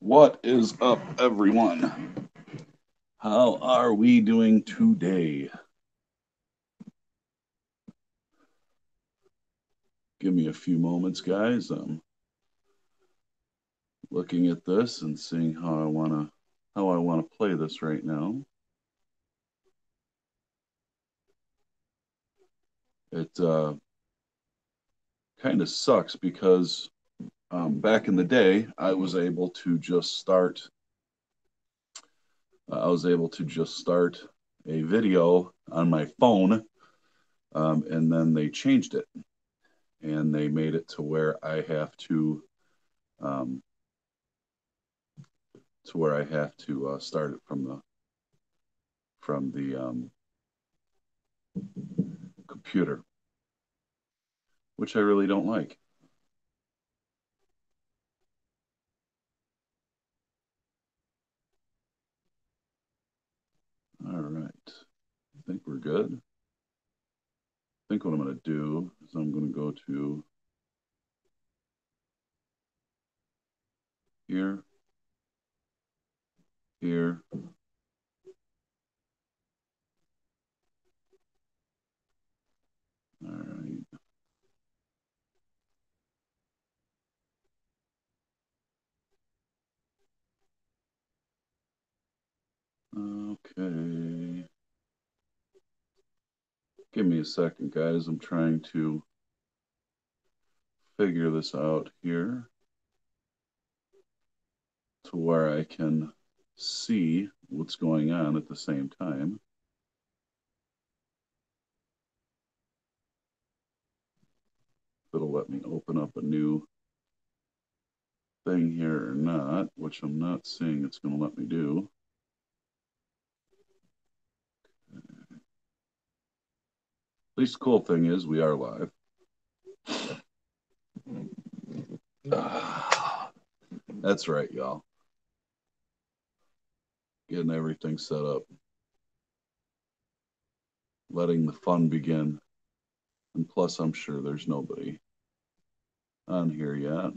What is up, everyone? How are we doing today? Give me a few moments, guys. I'm looking at this and seeing how I wanna play this right now. It kind of sucks because back in the day, I was able to just start a video on my phone, and then they changed it and they made it um, to where I have to start it from the computer, which I really don't like. All right, I think we're good. I think what I'm going to do is I'm going to go to here, here. All right. Okay. Give me a second, guys. I'm trying to figure this out here to where I can see what's going on at the same time. It'll let me open up a new thing here or not, which I'm not seeing it's going to let me do. At least the cool thing is we are live. That's right, y'all. Getting everything set up, letting the fun begin. And plus, I'm sure there's nobody on here yet.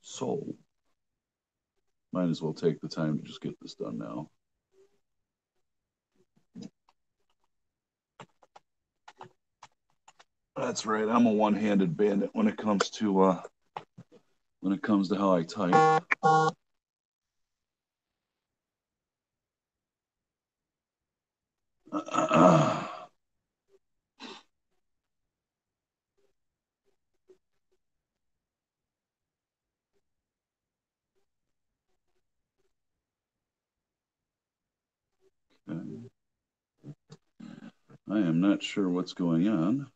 So, might as well take the time to just get this done now. That's right. I'm a one-handed bandit when it comes to how I type. Okay. I am not sure what's going on.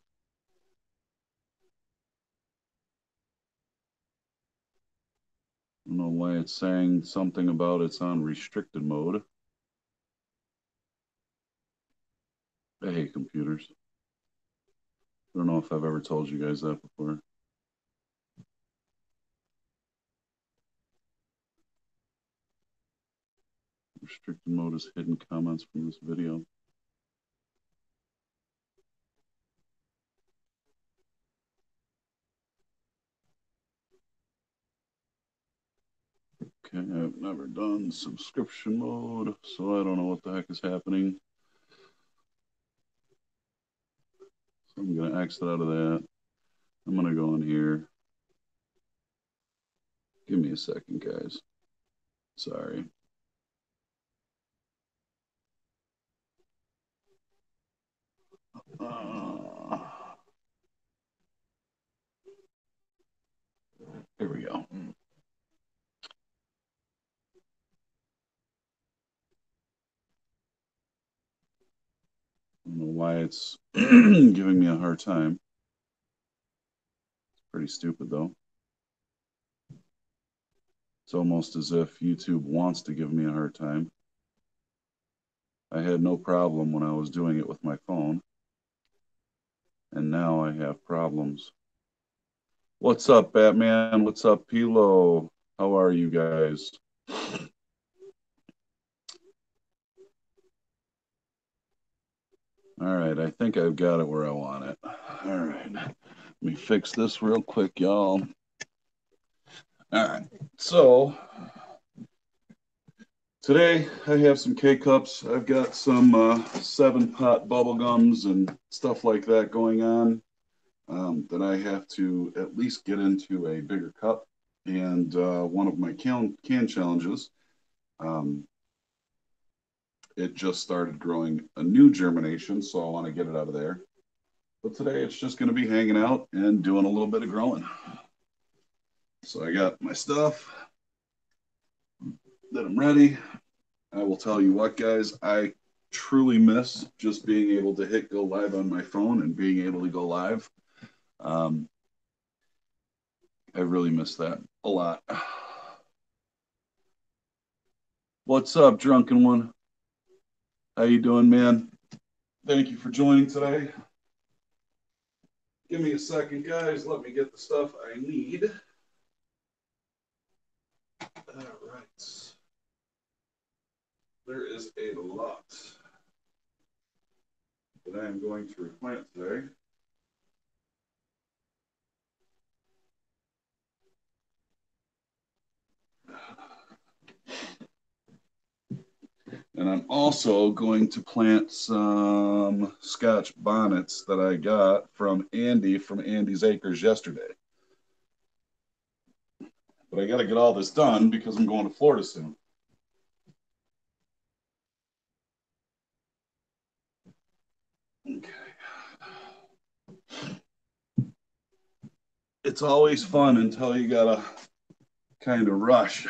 I don't know why it's saying something about it's on restricted mode. I hate computers. I don't know if I've ever told you guys that before. Restricted mode is hidden comments from this video. Okay, I've never done subscription mode, so I don't know what the heck is happening. So I'm going to exit out of that. I'm going to go in here. Give me a second, guys. Sorry. Here we go. I don't know why it's giving me a hard time. It's pretty stupid, though. It's almost as if YouTube wants to give me a hard time. I had no problem when I was doing it with my phone, and now I have problems. What's up, Batman? What's up, Pilo? How are you guys? All right, I think I've got it where I want it. All right. Let me fix this real quick, y'all. All right. So today I have some K-Cups. I've got some 7-pot bubble gums and stuff like that going on that I have to at least get into a bigger cup. And one of my can challenges, um, it just started growing a new germination, so I want to get it out of there. But today it's just going to be hanging out and doing a little bit of growing. So I got my stuff that I'm ready. I will tell you what, guys, I truly miss just being able to hit go live on my phone and being able to go live. Um, I really miss that a lot. What's up, drunken one? How you doing, man? Thank you for joining today. Give me a second, guys. Let me get the stuff I need. All right. There is a lot that I am going to replant today. And I'm also going to plant some Scotch bonnets that I got from Andy from Andy's Acres yesterday. But I got to get all this done because I'm going to Florida soon. Okay. It's always fun until you got to kind of rush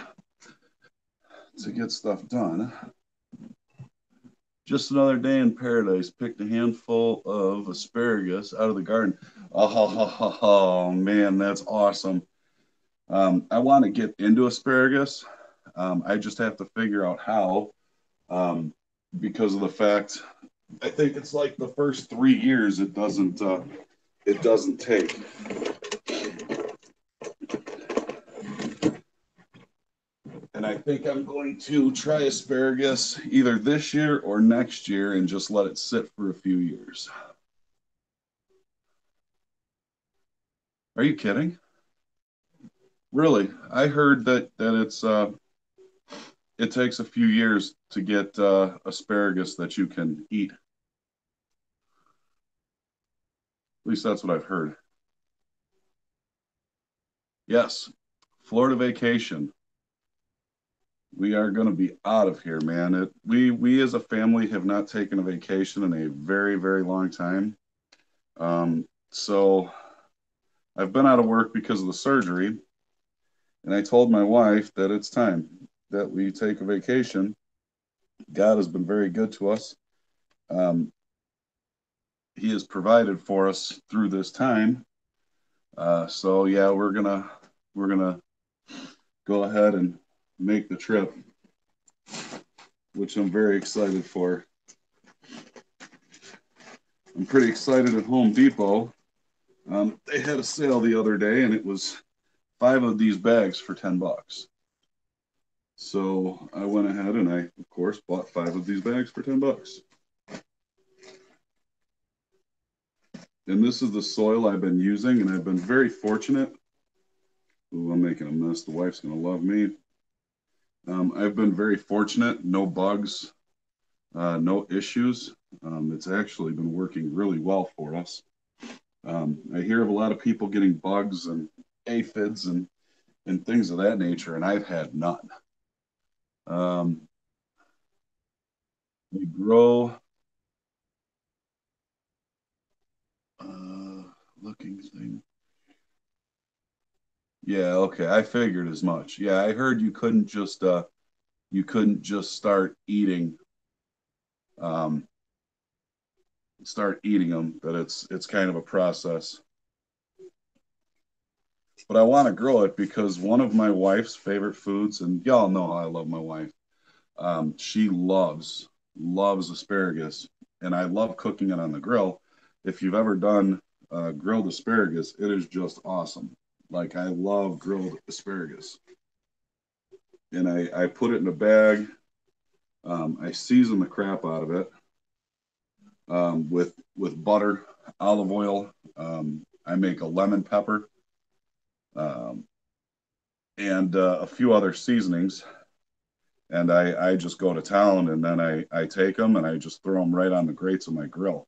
to get stuff done. Just another day in paradise. Picked a handful of asparagus out of the garden. Oh, man, that's awesome. I want to get into asparagus. I just have to figure out how, because of the fact I think it's like the first 3 years it doesn't take. And I think I'm going to try asparagus either this year or next year and just let it sit for a few years. Are you kidding? Really? I heard that it takes a few years to get asparagus that you can eat. At least that's what I've heard. Yes, Florida vacation. We are going to be out of here, man. We as a family have not taken a vacation in a very, very long time. So I've been out of work because of the surgery, and I told my wife that it's time that we take a vacation. God has been very good to us. Um, he has provided for us through this time. So yeah, we're gonna go ahead and make the trip, which I'm very excited for. I'm pretty excited at Home Depot. They had a sale the other day, and it was 5 of these bags for $10. So I went ahead and I, of course, bought 5 of these bags for $10. And this is the soil I've been using, and I've been very fortunate. Ooh, I'm making a mess. The wife's gonna love me. I've been very fortunate. No bugs, no issues. It's actually been working really well for us. I hear of a lot of people getting bugs and aphids and things of that nature, and I've had none. Um, we grow looking thing. Yeah, okay. I figured as much. Yeah, I heard you couldn't just um start eating them, that it's kind of a process. But I want to grow it because one of my wife's favorite foods, and y'all know how I love my wife. She loves asparagus, and I love cooking it on the grill. If you've ever done grilled asparagus, it is just awesome. Like I love grilled asparagus, and I put it in a bag. I season the crap out of it with butter, olive oil. I make a lemon pepper, um, and a few other seasonings. And I just go to town, and then I take them and I just throw them right on the grates of my grill,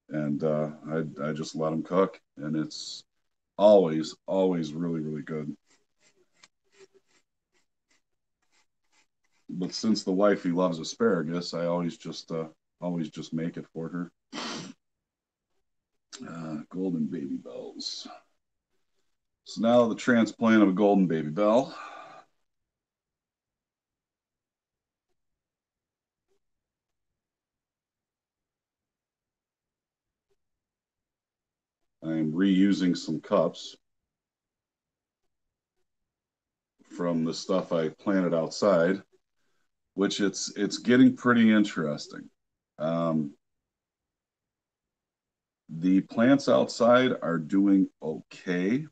and I just let them cook, and it's always really really good. But since the wifey loves asparagus, I always just make it for her. Golden baby bells. So now the transplant of a golden baby bell. I'm reusing some cups from the stuff I planted outside, which it's getting pretty interesting. Um, the plants outside are doing okay.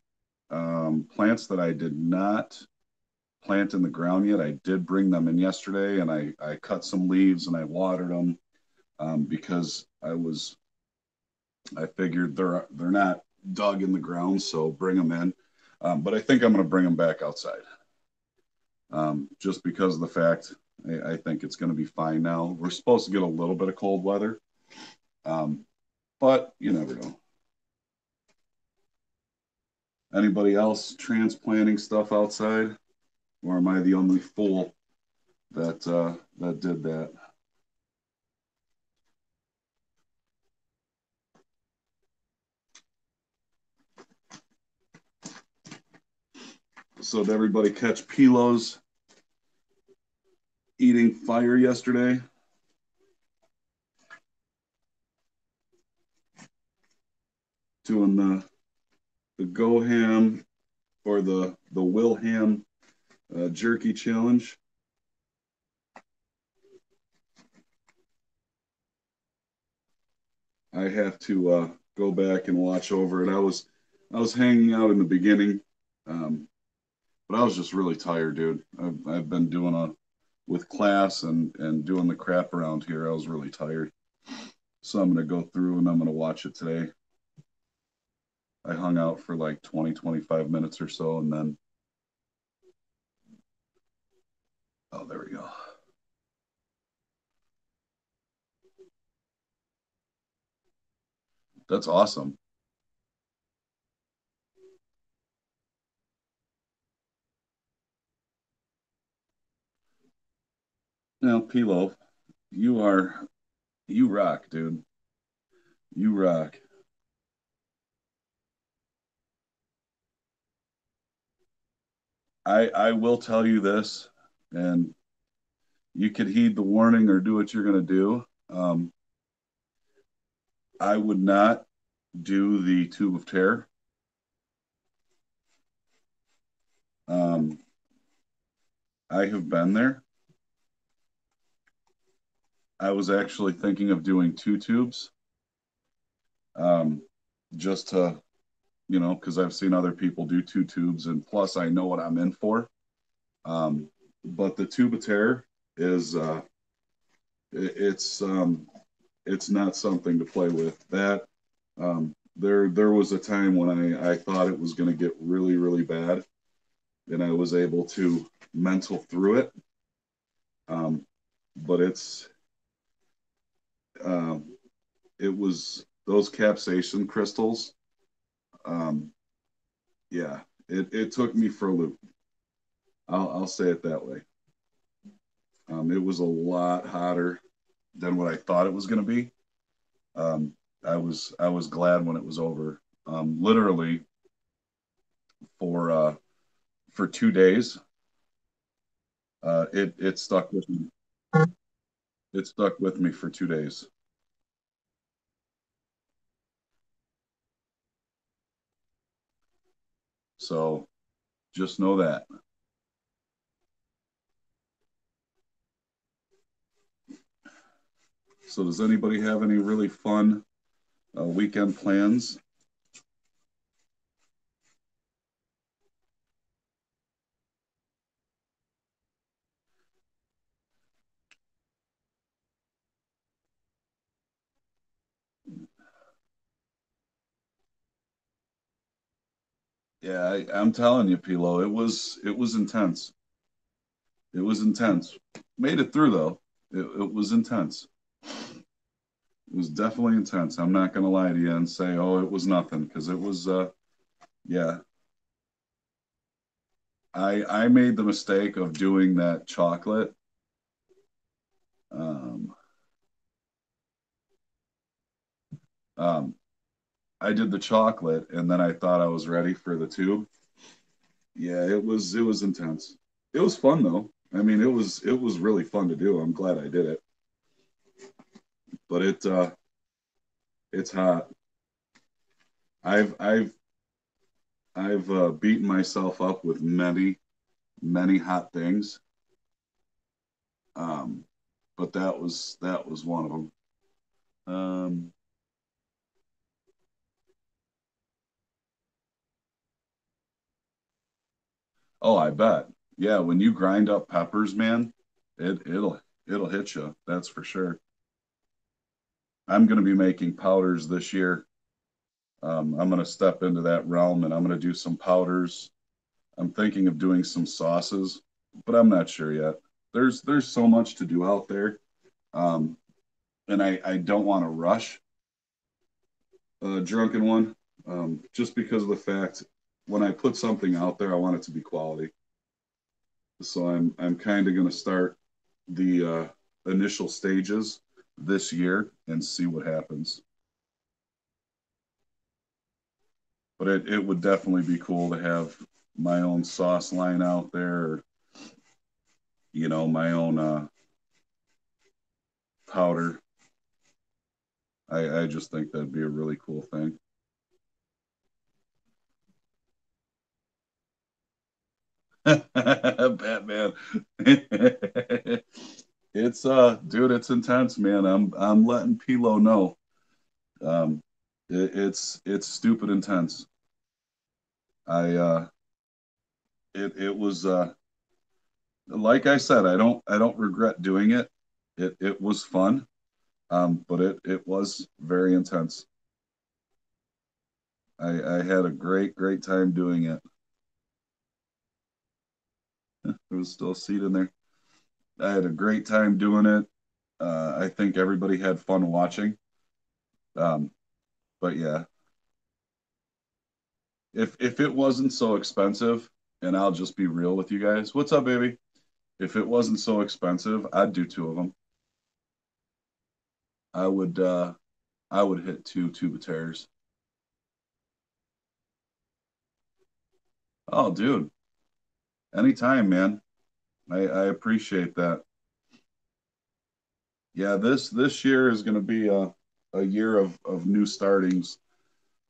Plants that I did not plant in the ground yet, I did bring them in yesterday, and I cut some leaves and I watered them, because I figured they're not dug in the ground, so bring them in. But I think I'm going to bring them back outside, just because of the fact I think it's going to be fine now. We're supposed to get a little bit of cold weather, um, but you never know. Anybody else transplanting stuff outside, or am I the only fool that did that? So did everybody catch Pilos eating fire yesterday? Doing the Go Ham or the Will Ham jerky challenge. I have to go back and watch over it. I was hanging out in the beginning, um, but I was just really tired, dude. I've been doing a with class and doing the crap around here. I was really tired, so I'm gonna go through and I'm gonna watch it today. I hung out for like 20, 25 minutes or so, and then oh, there we go. That's awesome. Now, Pilo, you are you rock, dude. You rock. I will tell you this, and you could heed the warning or do what you're gonna do. I would not do the Tube of Terror. Um, I have been there. I was actually thinking of doing two tubes, um, just to, because I've seen other people do two tubes, and plus I know what I'm in for. Um, but the Tube of Terror is it's not something to play with. That there was a time when I thought it was going to get really really bad, and I was able to mental through it. Um, but um, it was those capsaicin crystals. Um, yeah, it took me for a loop. I'll say it that way. It was a lot hotter than what I thought it was going to be. Um, I was glad when it was over. Literally for 2 days, it stuck with me. It stuck with me for 2 days. So just know that. So does anybody have any really fun weekend plans? Yeah, I'm telling you, Pilo, it was intense. It was intense. Made it through though. It was intense. It was definitely intense. I'm not gonna lie to you and say, oh, it was nothing, because it was. Yeah, I made the mistake of doing that chocolate. Um, um, I did the chocolate, and then I thought I was ready for the tube. Yeah, it was intense. It was fun though. I mean, it was really fun to do. I'm glad I did it, but it's hot. I've I've beaten myself up with many hot things, um, but that was one of them. Um, oh, I bet. Yeah, when you grind up peppers, man, it'll hit you. That's for sure. I'm going to be making powders this year. I'm going to step into that realm and I'm going to do some powders. I'm thinking of doing some sauces, but I'm not sure yet. There's so much to do out there, um, and I don't want to rush a drunken one, just because of the fact when I put something out there, I want it to be quality. So I'm kind of going to start the initial stages this year and see what happens. But it would definitely be cool to have my own sauce line out there, or, my own powder. I just think that'd be a really cool thing. Batman. It's dude, it's intense, man. I'm letting Pilo know. Um it's stupid intense. I it was like I said, I don't regret doing it. It was fun. But it was very intense. I had a great time doing it. There was still a seat in there. I had a great time doing it. I think everybody had fun watching. Um, but yeah, if it wasn't so expensive, and I'll just be real with you guys. What's up, baby? If it wasn't so expensive, I'd do two of them. I would I would hit two tuba tears. Oh, dude, anytime, man. I appreciate that. Yeah, this year is going to be a year of new startings,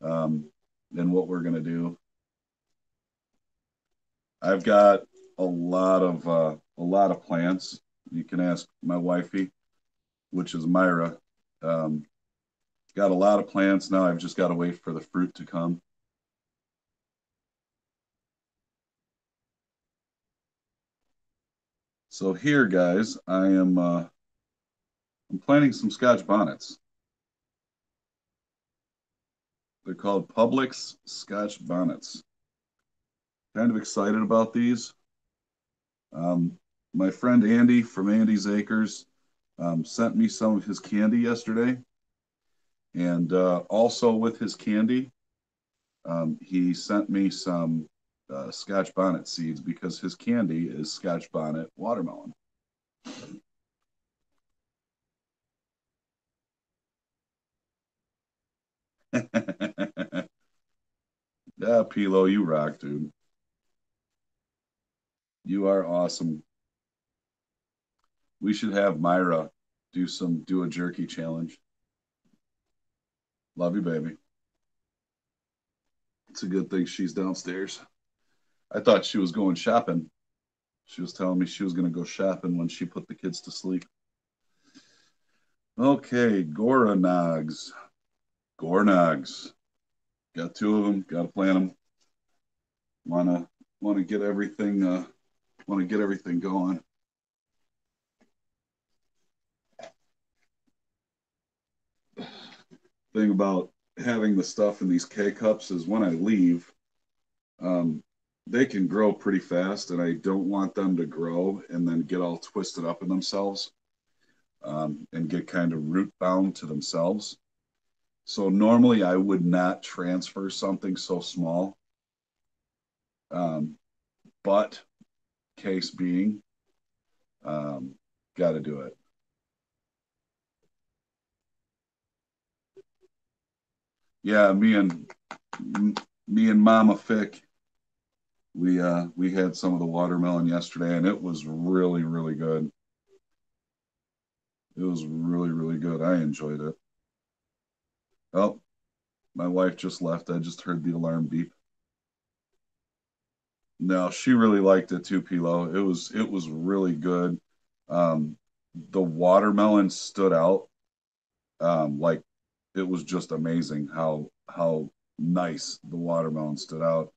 um, in what we're going to do. I've got a lot of plants. You can ask my wifey, which is Myra. Um, got a lot of plants now. I've just got to wait for the fruit to come. So here, guys, I'm planting some Scotch bonnets. They're called Publix Scotch bonnets. Kind of excited about these. Um, my friend Andy from Andy's Acres sent me some of his candy yesterday, and also with his candy, he sent me some Scotch bonnet seeds because his candy is Scotch bonnet watermelon. Yeah, Pilo, you rock, dude. You are awesome. We should have Myra do a jerky challenge. Love you, baby. It's a good thing she's downstairs. I thought she was going shopping. She was telling me she was going to go shopping when she put the kids to sleep. Okay, Goranogs. Gornogs. Got two of them. Got to plant them. Wanna wanna get everything going. Thing about having the stuff in these K cups is when I leave, Um, they can grow pretty fast, and I don't want them to grow and then get all twisted up in themselves, and get kind of root bound to themselves. So normally I would not transfer something so small. Um, but case being, um, got to do it. Yeah, me and Mama Fick, we had some of the watermelon yesterday, and it was really really good. It was really really good. I enjoyed it. Oh, my wife just left. I just heard the alarm beep. No, she really liked it too, Pilo. It was really good. Um, the watermelon stood out. Like it was just amazing how nice the watermelon stood out,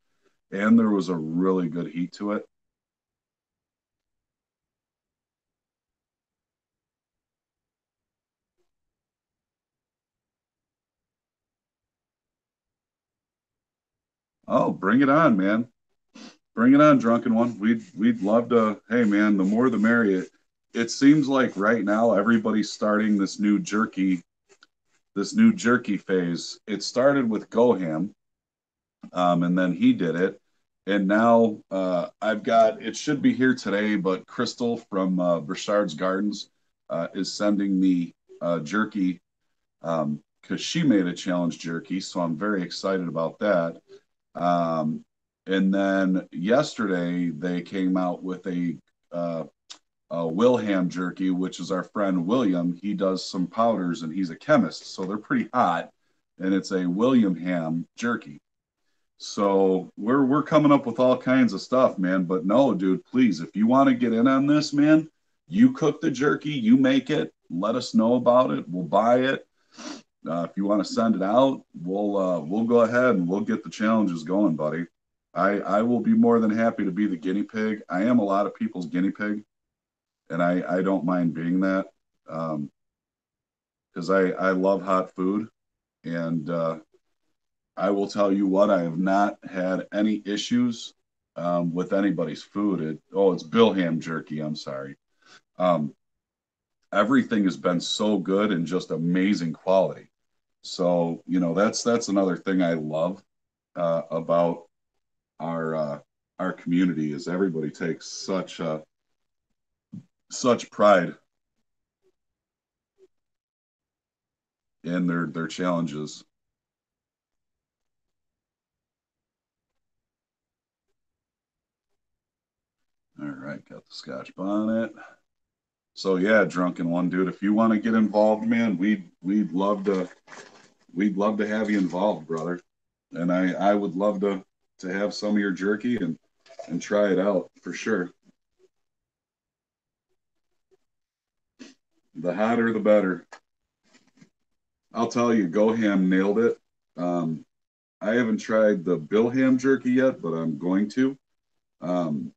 and there was a really good heat to it. Oh, bring it on, man! Bring it on, drunken one. We'd love to. Hey, man, the more the merrier. It seems like right now everybody's starting this new jerky phase. It started with Goham, and then he did it. And now I've got it should be here today, but Crystal from Burchard's Gardens is sending me jerky because she made a challenge jerky, so I'm very excited about that. Um, and then yesterday they came out with a Wilham jerky, which is our friend William. He does some powders and he's a chemist, so they're pretty hot. And it's a William Ham jerky. So we're coming up with all kinds of stuff, man. But no, dude, please, if you want to get in on this, man, you cook the jerky, you make it, let us know about it. We'll buy it. If you want to send it out, we'll go ahead and we'll get the challenges going, buddy. I will be more than happy to be the guinea pig. I am a lot of people's guinea pig, and I don't mind being that, because I love hot food, and I will tell you what, I have not had any issues with anybody's food. It's Bill Ham jerky. I'm sorry. Um, Everything has been so good and just amazing quality. So that's another thing I love about our community is everybody takes such pride in their challenges. All right, got the Scotch bonnet. So yeah, drunken one dude. If you want to get involved, man, we'd love to have you involved, brother. And I would love to have some of your jerky and try it out for sure. The hotter the better. I'll tell you, Goham nailed it. Um, I haven't tried the Billham jerky yet, but I'm going to. Um,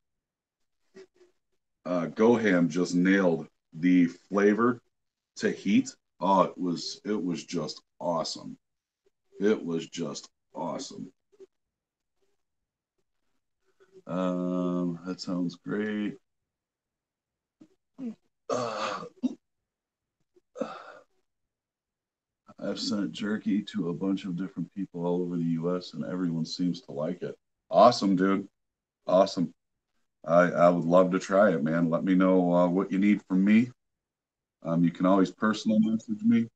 Goham just nailed the flavor to heat. Oh, it was just awesome. It was just awesome. That sounds great. Uh, I've sent jerky to a bunch of different people all over the U.S. and everyone seems to like it. Awesome, dude. Awesome. I would love to try it, man. Let me know what you need from me. You can always personal message me.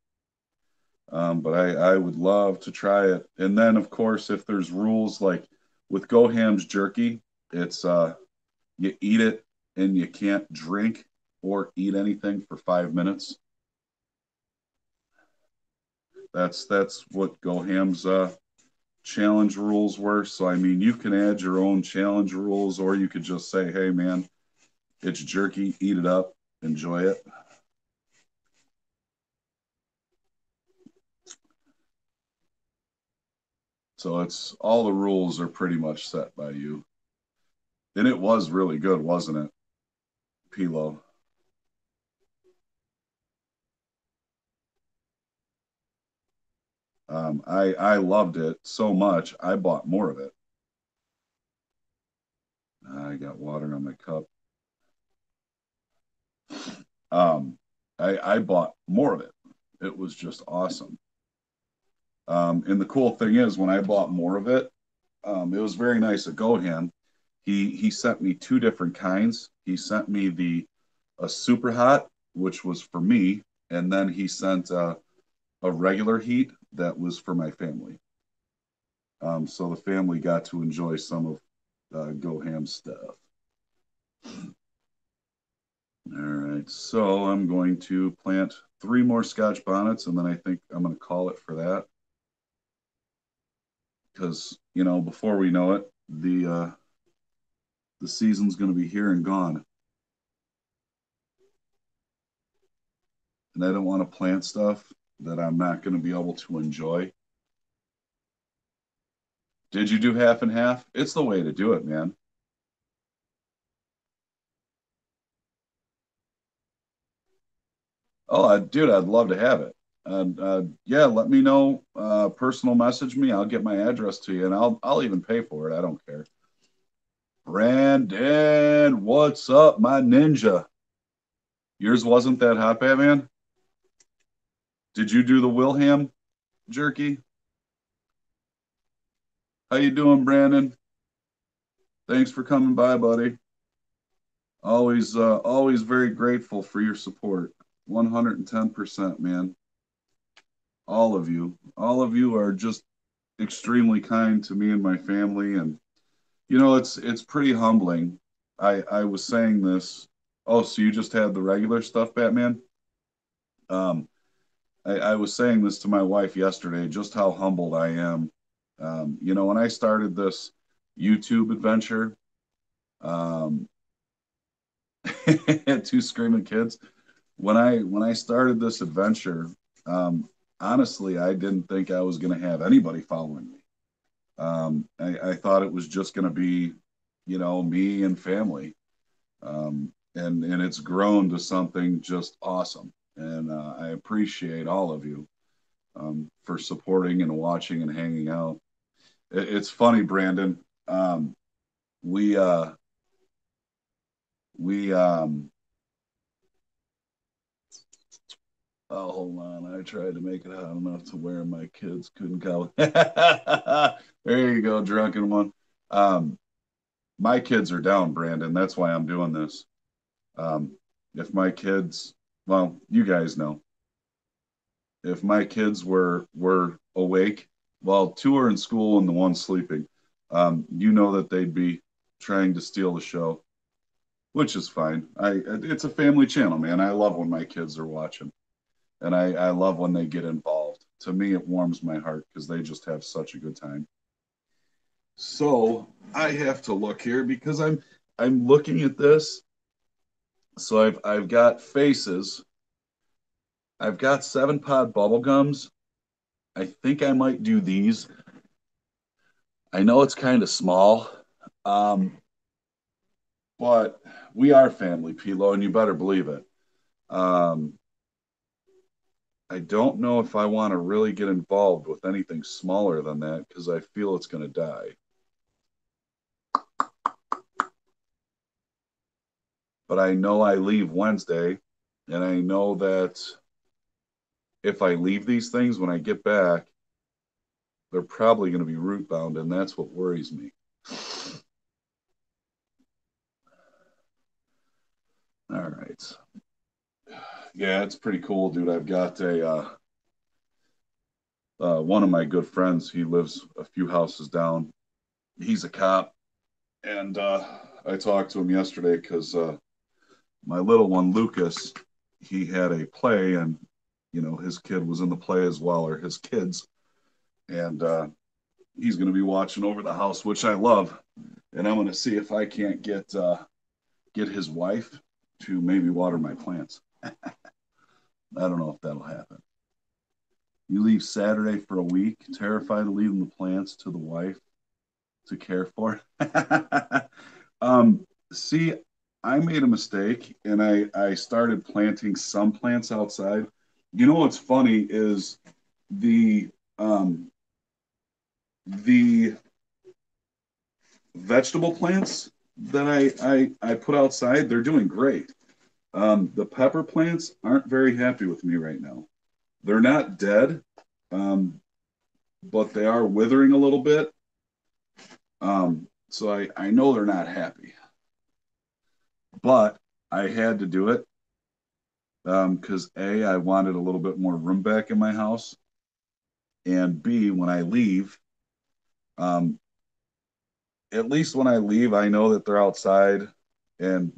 But I would love to try it. And then, of course, if there's rules like with Goham's jerky, it's you eat it and you can't drink or eat anything for 5 minutes. That's what Goham's challenge rules were. So I mean, you can add your own challenge rules, or you could just say, "Hey, man, it's jerky. Eat it up. Enjoy it." So it's all the rules are pretty much set by you. And it was really good, wasn't it, Pilo? I loved it so much. I bought more of it. I got water on my cup. Um, I bought more of it. It was just awesome. And the cool thing is, when I bought more of it, it was very nice of Gohan. He sent me two different kinds. He sent me the a super hot, which was for me, and then he sent a regular heat that was for my family. So the family got to enjoy some of Goham's stuff. All right, so I'm going to plant three more Scotch bonnets, and then I think I'm going to call it for that. Because before we know it, the season's going to be here and gone, and I don't want to plant stuff that I'm not going to be able to enjoy. Did you do half and half? It's the way to do it, man. Oh, dude, I'd love to have it. Yeah, let me know. Personal message me. I'll get my address to you, and I'll even pay for it. I don't care. Brandon, what's up, my ninja? Yours wasn't that hot, Batman? Did you do the Wilhelm jerky? How you doing, Brandon? Thanks for coming by, buddy. Always very grateful for your support. 110%, man. All of you are just extremely kind to me and my family, and it's pretty humbling. I was saying this. Oh, so you just had the regular stuff, Batman? Um, I was saying this to my wife yesterday, just how humbled I am. When I started this YouTube adventure, um, two screaming kids. When I started this adventure, um, honestly, I didn't think I was going to have anybody following me. I thought it was just going to be, me and family. And it's grown to something just awesome. And I appreciate all of you for supporting and watching and hanging out. It's funny, Brandon. Um, we we Oh, hold on. I tried to make it hot enough to where my kids couldn't go. There you go, drunken one. Um, my kids are down, Brandon. That's why I'm doing this. Um, if my kids, well, you guys know, if my kids were awake, well, two are in school and the one sleeping, you know that they'd be trying to steal the show, which is fine. It's a family channel, man. I love when my kids are watching, and I love when they get involved. To me, it warms my heart because they just have such a good time. So I have to look here because I'm looking at this. So I've got faces. I've got 7 Pod bubble gums. I think I might do these. I know it's kind of small, um, but we are family, Pilo, and you better believe it. Um, I don't know if I want to really get involved with anything smaller than that because I feel it's going to die. But I know I leave Wednesday, and I know that if I leave these things when I get back, they're probably going to be root bound, and that's what worries me. All right. Yeah, it's pretty cool, dude. I've got a one of my good friends. He lives a few houses down. He's a cop, and I talked to him yesterday because my little one Lucas, he had a play, and his kid was in the play as well, or his kids, and he's going to be watching over the house, which I love, and I'm going to see if I can't get his wife to maybe water my plants. I don't know if that'll happen. You leave Saturday for a week, terrified of leaving the plants to the wife to care for. See, I made a mistake and I started planting some plants outside. You know what's funny is the um, the vegetable plants. that I put outside, they're doing great. The pepper plants aren't very happy with me right now. They're not dead, um, but they are withering a little bit. So I know they're not happy, but I had to do it because A, I wanted a little bit more room back in my house, and B, when I leave, um, at least when I leave, I know that they're outside, and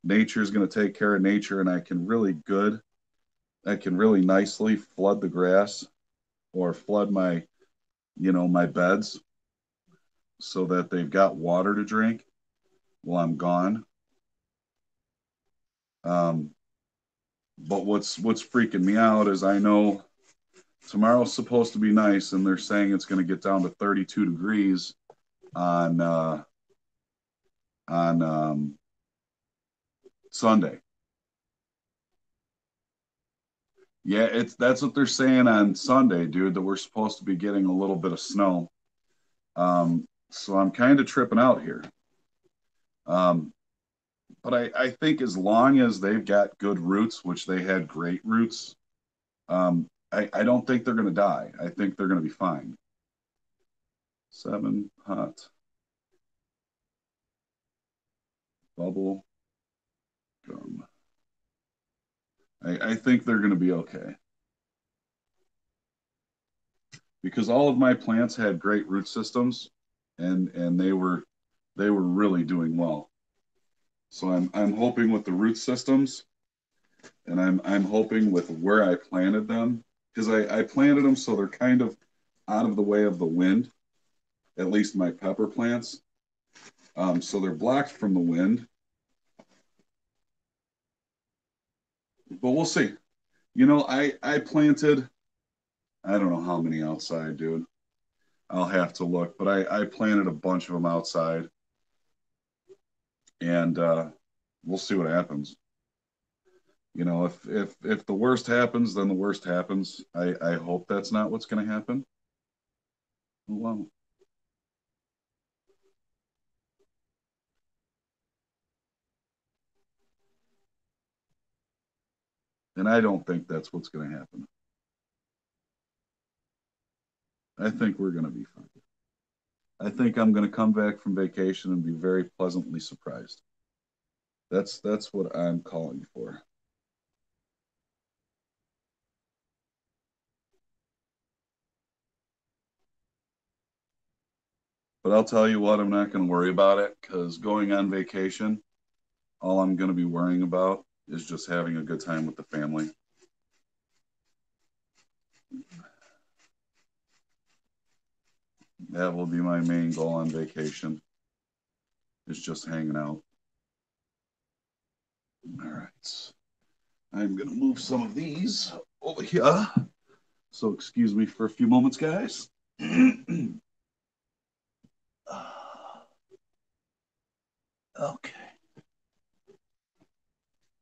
nature is going to take care of nature, and I can really nicely flood the grass or flood my beds so that they've got water to drink while I'm gone. Um, but what's freaking me out is I know tomorrow's supposed to be nice, and they're saying it's going to get down to 32 degrees on on Sunday. Yeah, it's that's what they're saying on Sunday, dude. That we're supposed to be getting a little bit of snow. So I'm kind of tripping out here. Um, but I think as long as they've got good roots, which they had great roots, I don't think they're going to die. I think they're going to be fine. 7 pot bubble gum. I think they're going to be okay because all of my plants had great root systems, and they were really doing well. So I'm hoping with the root systems, and I'm hoping with where I planted them because I planted them so they're kind of out of the way of the wind. At least my pepper plants, so they're blocked from the wind. But we'll see. I planted I don't know how many outside, dude. I'll have to look, but I planted a bunch of them outside, and we'll see what happens. If the worst happens, then the worst happens. I hope that's not what's going to happen. Well, and I don't think that's what's going to happen. I think we're going to be fine. I think I'm going to come back from vacation and be very pleasantly surprised. That's what I'm calling for. But I'll tell you what, I'm not going to worry about it because going on vacation, all I'm going to be worrying about is just having a good time with the family. That will be my main goal on vacation, is just hanging out. All right. I'm going to move some of these over here. So excuse me for a few moments, guys. Okay.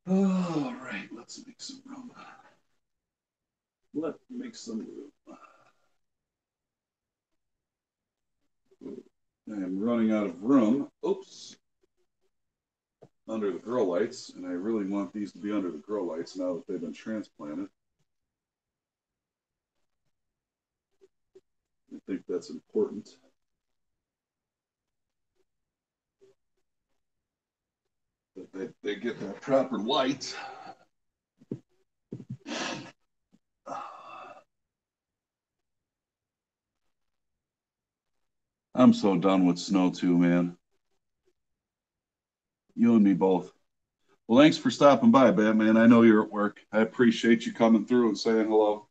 All right. Let's make some room. Let's make some room. I am running out of room. Oops. Under the grow lights, and I really want these to be under the grow lights now that they've been transplanted. I think that's important that they get that proper light. I'm so done with snow too, man. You and me both. Well, thanks for stopping by, Batman. I know you're at work. I appreciate you coming through and saying hello.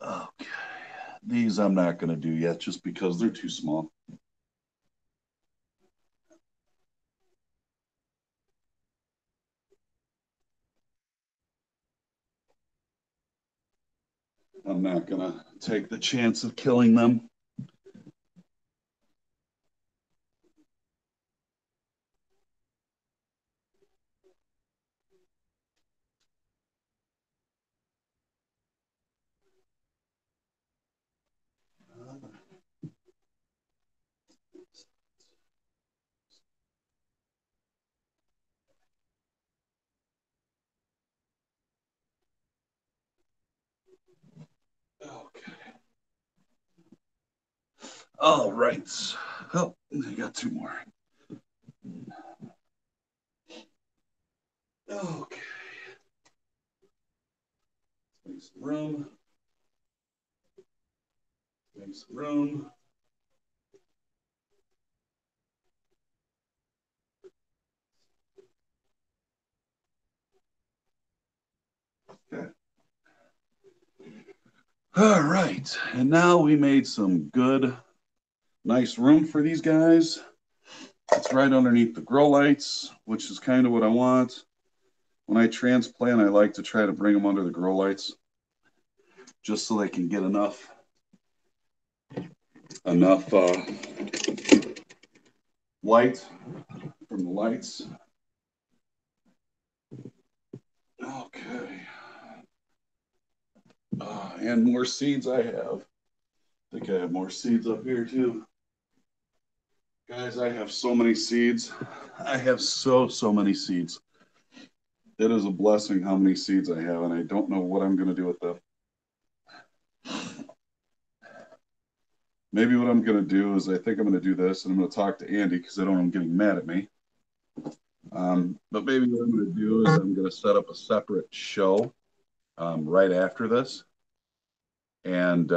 Okay. These I'm not going to do yet just because they're too small. I'm not going to take the chance of killing them. Okay. All right. Oh, I got two more. Okay. Make some room. Make some room. Okay. All right. And now we made some good, nice room for these guys. It's right underneath the grow lights, which is kind of what I want. When I transplant, I like to try to bring them under the grow lights just so they can get enough light from the lights. Okay. And more seeds I have. I think I have more seeds up here too. Guys, I have so many seeds. I have so many seeds. It is a blessing how many seeds I have, and I don't know what I'm going to do with them. Maybe what I'm going to do is I think I'm going to do this, and I'm going to talk to Andy because I don't want him getting mad at me. But maybe what I'm going to do is I'm going to set up a separate show right after this and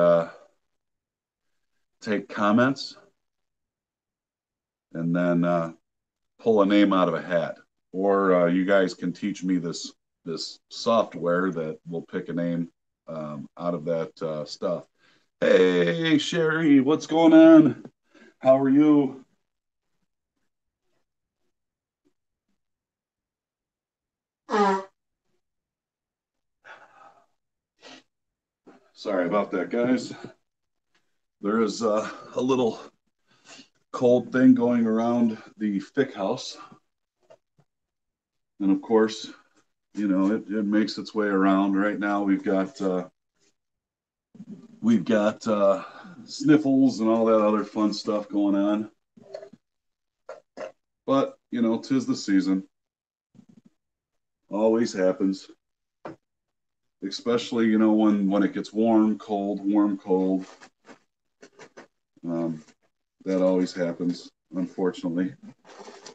take comments and then pull a name out of a hat. Or you guys can teach me this software that will pick a name out of that stuff. Hey, Sherry, what's going on? How are you? Sorry about that, guys. There is a little cold thing going around the thick house. And of course, it makes its way around. Right now, we've got sniffles and all that other fun stuff going on. But, 'tis the season. Always happens. Especially, when it gets warm, cold, warm, cold. Um, that always happens, unfortunately.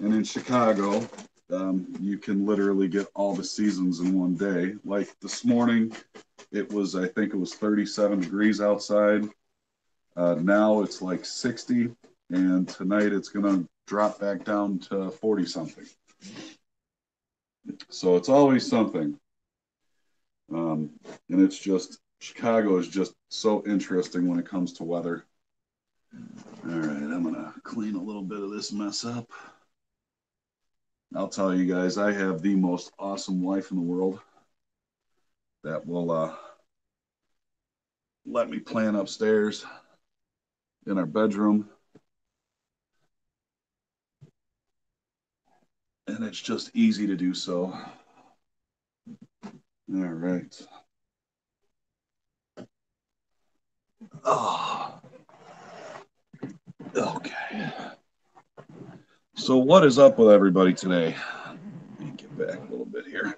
And in Chicago, you can literally get all the seasons in one day. Like this morning, I think it was 37 degrees outside. Now it's like 60, and tonight it's going to drop back down to 40 something. So it's always something. And it's just, Chicago is just so interesting when it comes to weather. All right, I'm going to clean a little bit of this mess up. I'll tell you guys, I have the most awesome wife in the world that will let me plant upstairs in our bedroom. And it's just easy to do so. All right. Oh, okay. So, what is up with everybody today? Let me get back a little bit here.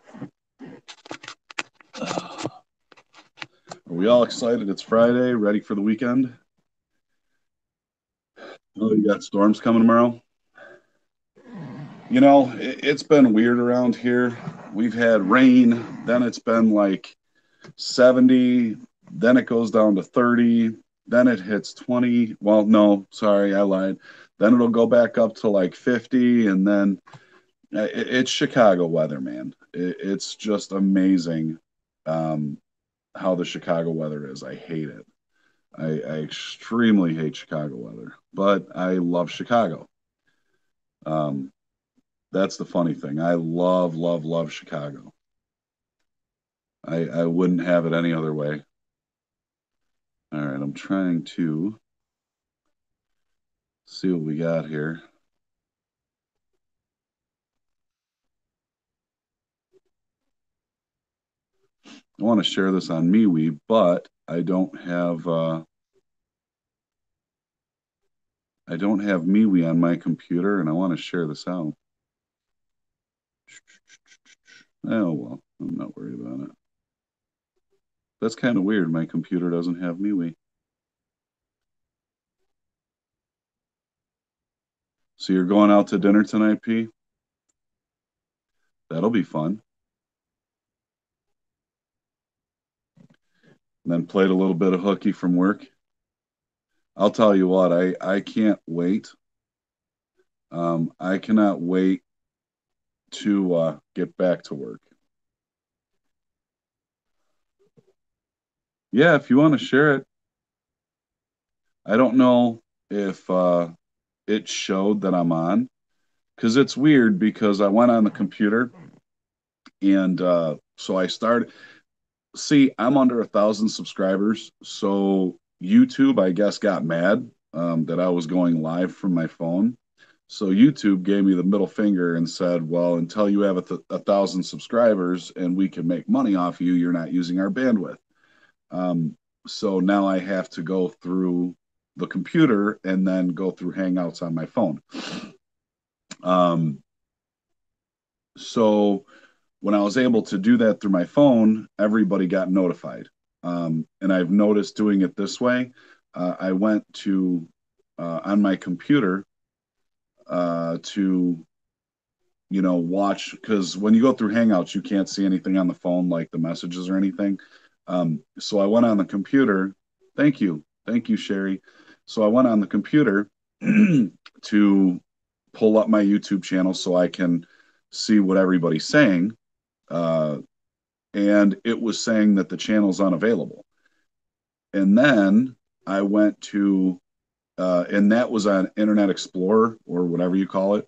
Are we all excited? It's Friday, ready for the weekend? Oh, you got storms coming tomorrow? It's been weird around here. We've had rain, then it's been like 70, then it goes down to 30, then it hits 20. Well, no, sorry, I lied. Then it'll go back up to like 50, and then it's Chicago weather, man. It's just amazing um, how the Chicago weather is. I hate it. I extremely hate Chicago weather, but I love Chicago. Um, that's the funny thing. I love, love, love Chicago. I wouldn't have it any other way. All right, I'm trying to see what we got here. I want to share this on MeWe, but I don't have MeWe on my computer, and I want to share this out. Oh well, I'm not worried about it. That's kind of weird. My computer doesn't have MeWe. So you're going out to dinner tonight, P? That'll be fun. And then played a little bit of hooky from work. I'll tell you what, I can't wait. I cannot wait to get back to work. Yeah, if you want to share it. I don't know if it showed that I'm on because it's weird because I went on the computer and so I started. See, I'm under 1,000 subscribers, so YouTube, I guess, got mad that I was going live from my phone. So YouTube gave me the middle finger and said, "Well, until you have 1,000 subscribers and we can make money off you, you're not using our bandwidth." Um, so now I have to go through the computer and then go through Hangouts on my phone. Um, so when I was able to do that through my phone, everybody got notified. And I've noticed doing it this way. I went to on my computer to watch because when you go through Hangouts, you can't see anything on the phone like the messages or anything. So I went on the computer. Thank you, Sherry. So I went on the computer to pull up my YouTube channel so I can see what everybody's saying. Uh, and it was saying that the channel's unavailable. And then I went to, and that was on Internet Explorer or whatever you call it.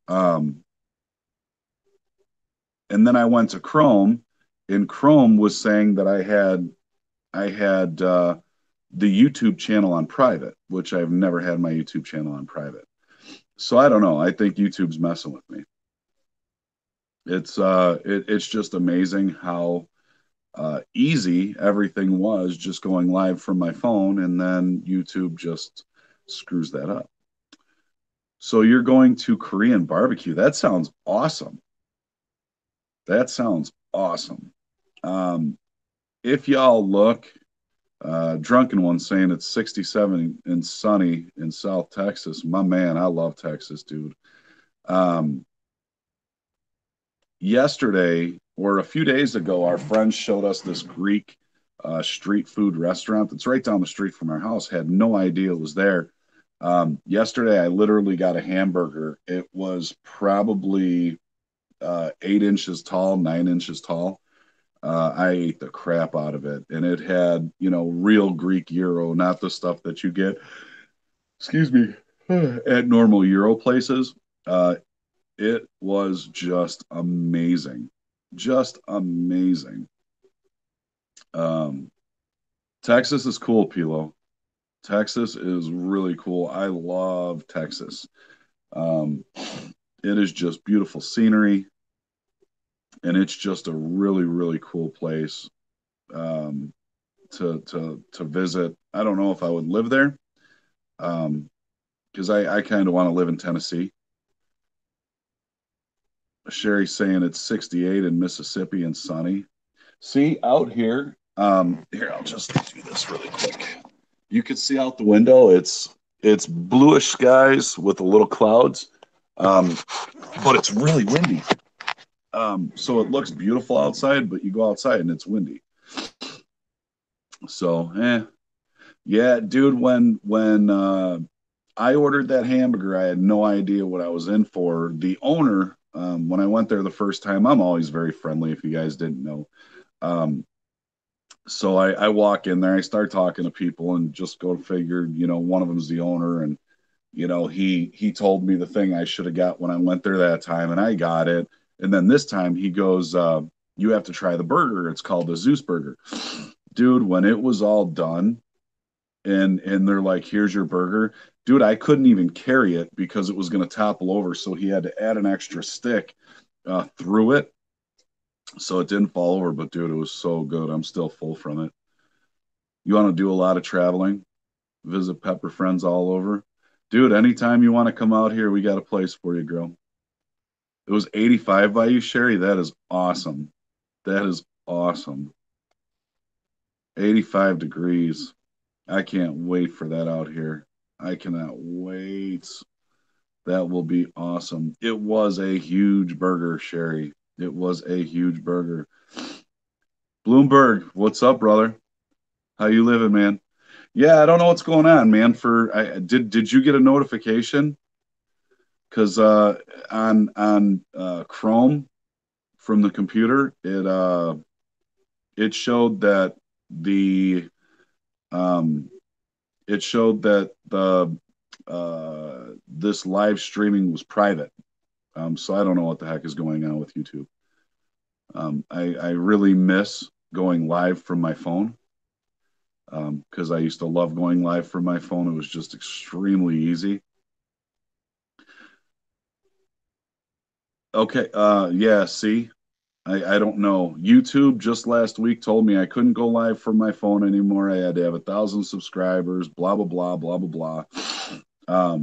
Um, and then I went to Chrome, and Chrome was saying that I had the YouTube channel on private, which I've never had my YouTube channel on private. So I don't know. I think YouTube's messing with me. It's just amazing how easy everything was just going live from my phone, and then YouTube just screws that up. So you're going to Korean barbecue. That sounds awesome. That sounds awesome. Um, if y'all look, Drunken One saying it's 67 and sunny in South Texas. My man, I love Texas, dude. Um, Yesterday or a few days ago, our friends showed us this Greek street food restaurant that's right down the street from our house. Had no idea it was there. Yesterday, I literally got a hamburger. It was probably 8 inches tall, 9 inches tall. I ate the crap out of it, and it had real Greek gyro, not the stuff that you get. Excuse me, at normal Euro places. It was just amazing, just amazing. Um, Texas is cool, Pilo. Texas is really cool. I love Texas. Um, it is just beautiful scenery, and it's just a really, really cool place um, to visit. I don't know if I would live there because I kind of want to live in Tennessee. Sherry's saying it's 68 in Mississippi and sunny. See out here. Here, I'll just do this really quick. You can see out the window. It's bluish skies with a little clouds, um, but it's really windy. So it looks beautiful outside, but you go outside and it's windy. So, yeah, dude. When I ordered that hamburger, I had no idea what I was in for. The owner, when I went there the first time, I'm always very friendly. If you guys didn't know, um, so I walk in there, I start talking to people, and just go to figure, one of them's the owner, and he told me the thing I should have got when I went there that time, and I got it. And then this time he goes, "You have to try the burger. It's called the Zeus Burger." Dude, when it was all done, and they're like, "Here's your burger," dude, I couldn't even carry it because it was going to topple over, so he had to add an extra stick through it so it didn't fall over. But dude, it was so good. I'm still full from it. You want to do a lot of traveling, visit Pepper friends all over. Dude, anytime you want to come out here, we got a place for you, girl. It was 85 by you, Sherry. That is awesome. That is awesome. 85 degrees. I can't wait for that out here. I cannot wait. That will be awesome. It was a huge burger, Sherry. It was a huge burger. Bloomberg, what's up, brother? How you living, man? Yeah, I don't know what's going on, man. Did you get a notification? Because on Chrome from the computer, it showed that the um it showed that the this live streaming was private. So I don't know what the heck is going on with YouTube. I really miss going live from my phone because I used to love going live from my phone. It was just extremely easy. Okay. Yeah. See, I don't know. YouTube just last week told me I couldn't go live from my phone anymore. I had to have 1,000 subscribers. Blah blah blah blah blah blah.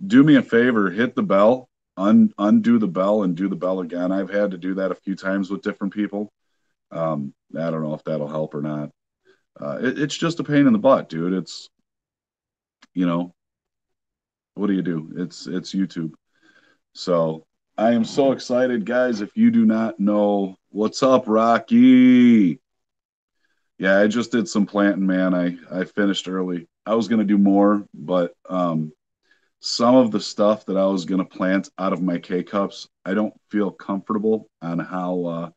Do me a favor, hit the bell, undo the bell, and do the bell again. I've had to do that a few times with different people. I don't know if that'll help or not. It's just a pain in the butt, dude. It's you know what do you do? It's YouTube. So I am so excited, guys. If you do not know, what's up, Rocky? Yeah, I just did some planting, man. I finished early. I was gonna do more, but some of the stuff that I was gonna plant out of my K cups, I don't feel comfortable on how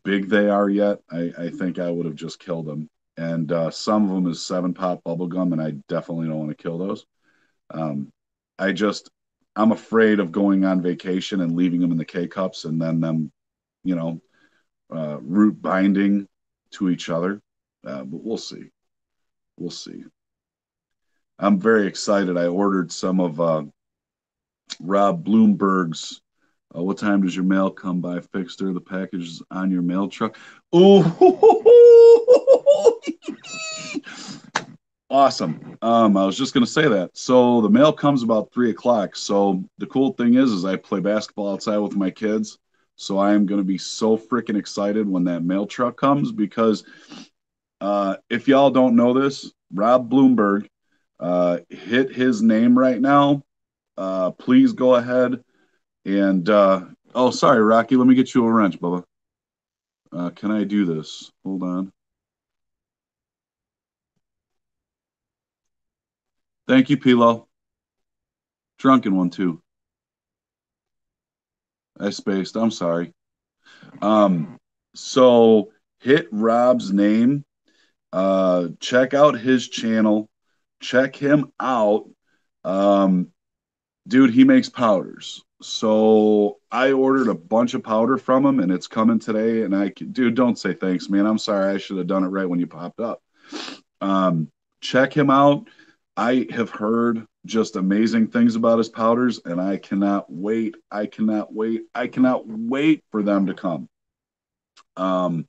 big they are yet. I think I would have just killed them. And some of them is 7 pot bubble gum, and I definitely don't want to kill those. Um, I just I'm afraid of going on vacation and leaving them in the K cups and then them, you know, root binding to each other. But we'll see. We'll see. I'm very excited. I ordered some of Rob Bloomberg's. What time does your mail come by, Fixter? The package is on your mail truck. Oh, awesome. I was just gonna say that. So the mail comes about 3 o'clock. So the cool thing is I play basketball outside with my kids. So I am gonna be so freaking excited when that mail truck comes because if y'all don't know this, Rob Bloomberg, hit his name right now. Please go ahead and oh, sorry, Rocky. Let me get you a wrench, Bubba. Can I do this? Hold on. Thank you, Pilo. Drunken one too. I spaced. I'm sorry. Um, so hit Rob's name. Check out his channel. Check him out. Um, dude, he makes powders. So I ordered a bunch of powder from him, and it's coming today. And dude, don't say thanks, man. I'm sorry. I should have done it right when you popped up. Check him out. I have heard just amazing things about his powders, and I cannot wait. I cannot wait. I cannot wait for them to come. Um,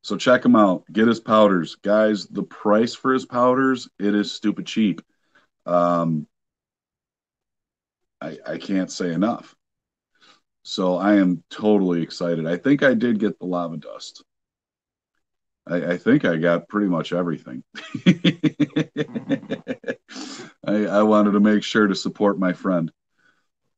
so check him out. Get his powders, guys. The price for his powders, it is stupid cheap. Um, I can't say enough. So I am totally excited. I think I did get the lava dust. I think I got pretty much everything. I wanted to make sure to support my friend.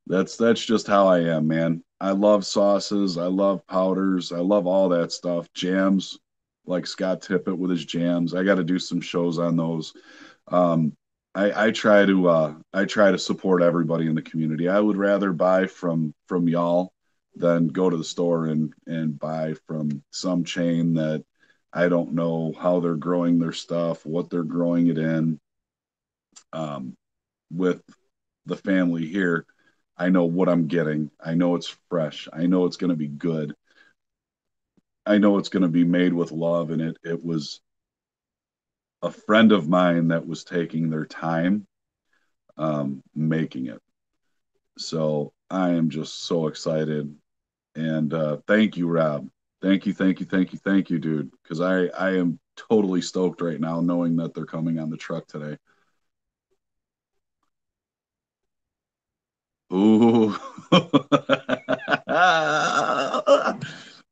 That's just how I am, man. I love sauces. I love powders. I love all that stuff. Jams, like Scott Tippett with his jams. I got to do some shows on those. Um, I try to support everybody in the community. I would rather buy from y'all than go to the store and buy from some chain that I don't know how they're growing their stuff, what they're growing it in. Um, with the family here, I know what I'm getting. I know it's fresh. I know it's going to be good. I know it's going to be made with love. And it was a friend of mine that was taking their time making it. So I am just so excited. And thank you, Rob. Thank you, thank you, thank you, thank you, dude. Because I am totally stoked right now knowing that they're coming on the truck today. Ooh.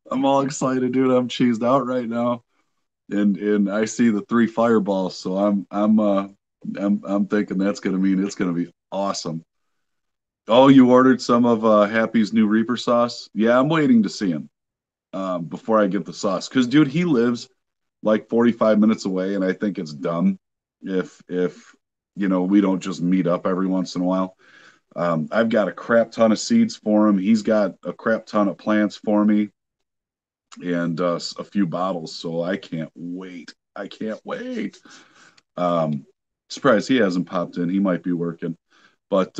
I'm all excited, dude. I'm cheesed out right now. and I see the 3 fireballs, so I'm thinking that's gonna mean it's gonna be awesome. Oh, you ordered some of Happy's new Reaper sauce? Yeah, I'm waiting to see him before I get the sauce. Because, dude, he lives like 45 minutes away, and I think it's dumb if we don't just meet up every once in a while. I've got a crap ton of seeds for him. He's got a crap ton of plants for me, and a few bottles. So I can't wait. I can't wait. Um, Surprised he hasn't popped in. He might be working, but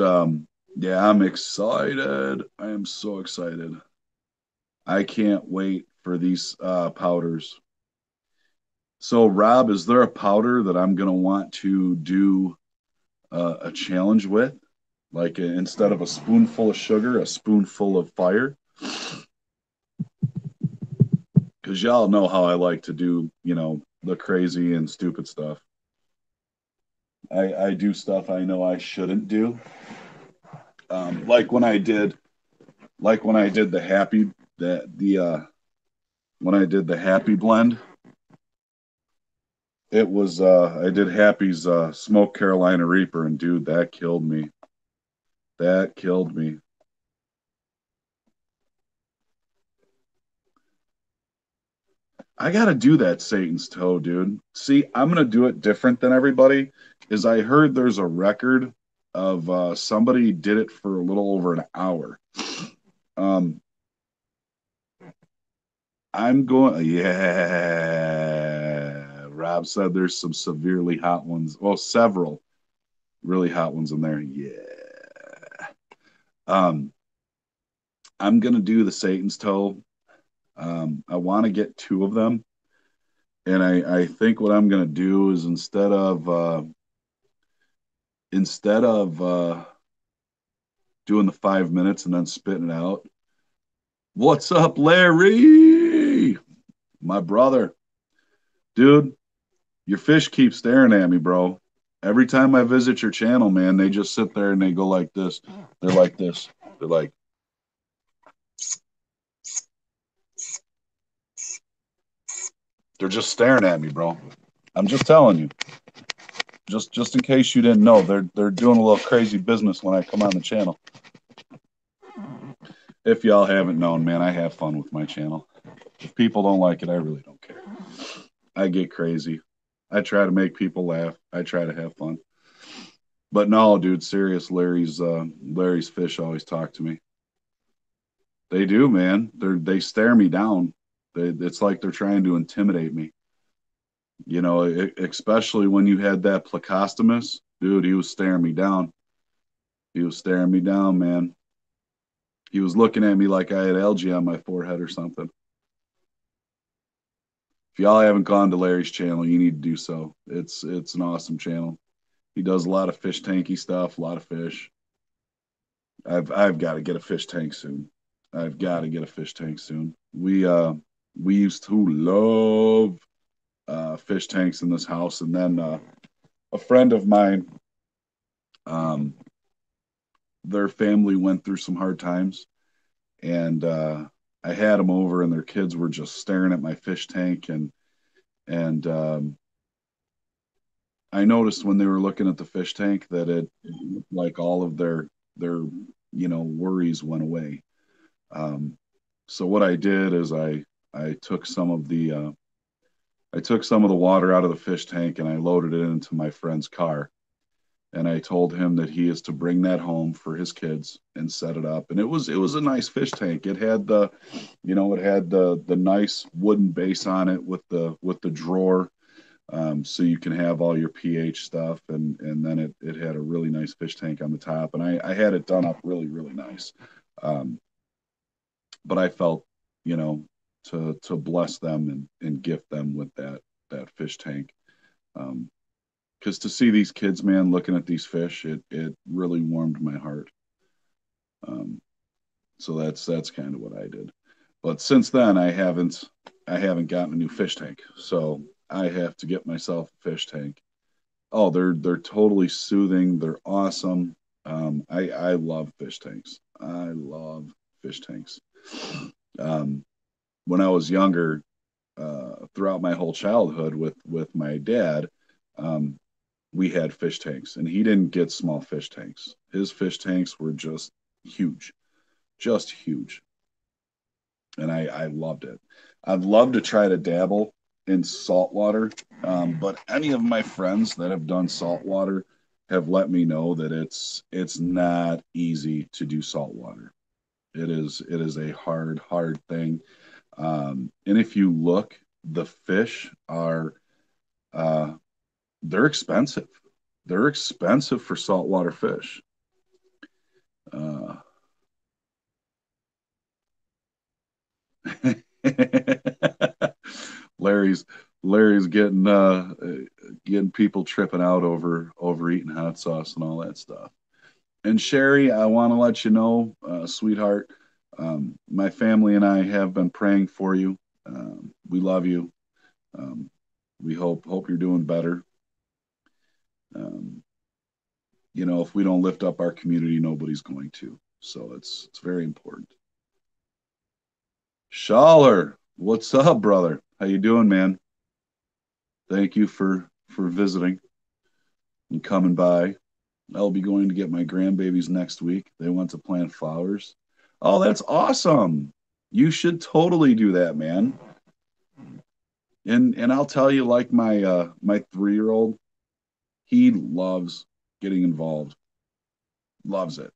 yeah, I'm excited. I am so excited. I can't wait for these powders. So, Rob, is there a powder that I'm gonna want to do a challenge with? Like instead of a spoonful of sugar, a spoonful of fire? Because y'all know how I like to do, the crazy and stupid stuff. I do stuff I know I shouldn't do. Like when I did the happy that the when I did the happy blend, it was I did Happy's smoked Carolina Reaper, and dude, that killed me. That killed me. I gotta do that Satan's toe, dude. See, I'm gonna do it different than everybody. Is I heard there's a record of somebody did it for a little over an hour. Um, I'm going. Yeah, Rob said there's some severely hot ones. Well, several really hot ones in there. Yeah. Um, I'm gonna do the Satan's toe. I want to get 2 of them, and I think what I'm gonna do is instead of doing the 5 minutes and then spitting it out. What's up, Larry? My brother, dude. Your fish keep staring at me, bro. Every time I visit your channel, man, they just sit there and they go like this. They're like this. They're like, they're just staring at me, bro. I'm just telling you. Just in case you didn't know, they're doing a little crazy business when I come on the channel. If y'all haven't known, man, I have fun with my channel. If people don't like it, I really don't care. I get crazy. I try to make people laugh. I try to have fun. But no, dude, serious. Larry's fish always talk to me. They do, man. They stare me down. It's like they're trying to intimidate me. Especially when you had that Plecostomus, dude. He was staring me down. He was staring me down, man. He was looking at me like I had algae on my forehead or something. If y'all haven't gone to Larry's channel, you need to do so. It's an awesome channel. He does a lot of fish tanky stuff, a lot of fish. I've got to get a fish tank soon. I've got to get a fish tank soon. We used to love fish tanks in this house, and then a friend of mine, um, their family went through some hard times, and I had them over, and their kids were just staring at my fish tank, and I noticed when they were looking at the fish tank that it like all of their worries went away. Um, so what I did is I took some of the water out of the fish tank and I loaded it into my friend's car. And I told him that he is to bring that home for his kids and set it up. And it was a nice fish tank. It had the nice wooden base on it with the drawer, so you can have all your pH stuff, and then it had a really nice fish tank on the top. And I had it done up really really nice. Um, but I felt, you know, to bless them and gift them with that fish tank. Because to see these kids, man, looking at these fish, it really warmed my heart. Um, so that's kind of what I did. But since then, I haven't gotten a new fish tank. So I have to get myself a fish tank. Oh, they're totally soothing. They're awesome. I love fish tanks. I love fish tanks. Um, when I was younger, throughout my whole childhood with my dad, um, we had fish tanks, and he didn't get small fish tanks. His fish tanks were huge, just huge, and I loved it. I'd love to try to dabble in saltwater, but any of my friends that have done saltwater have let me know that it's not easy to do saltwater. It is a hard thing. And if you look, the fish are uh, they're expensive. They're expensive for saltwater fish. Uh, Larry's Larry's getting people tripping out over eating hot sauce and all that stuff. And Sherry, I want to let you know, sweetheart, my family and I have been praying for you. We love you. Um, we hope you're doing better. Um, if we don't lift up our community, nobody's going to. So it's very important. Schaller, what's up, brother? How you doing, man? Thank you for visiting and coming by. I'll be going to get my grandbabies next week. They want to plant flowers. Oh, that's awesome. You should totally do that, man. And I'll tell you, like my 3-year-old, he loves getting involved. Loves it.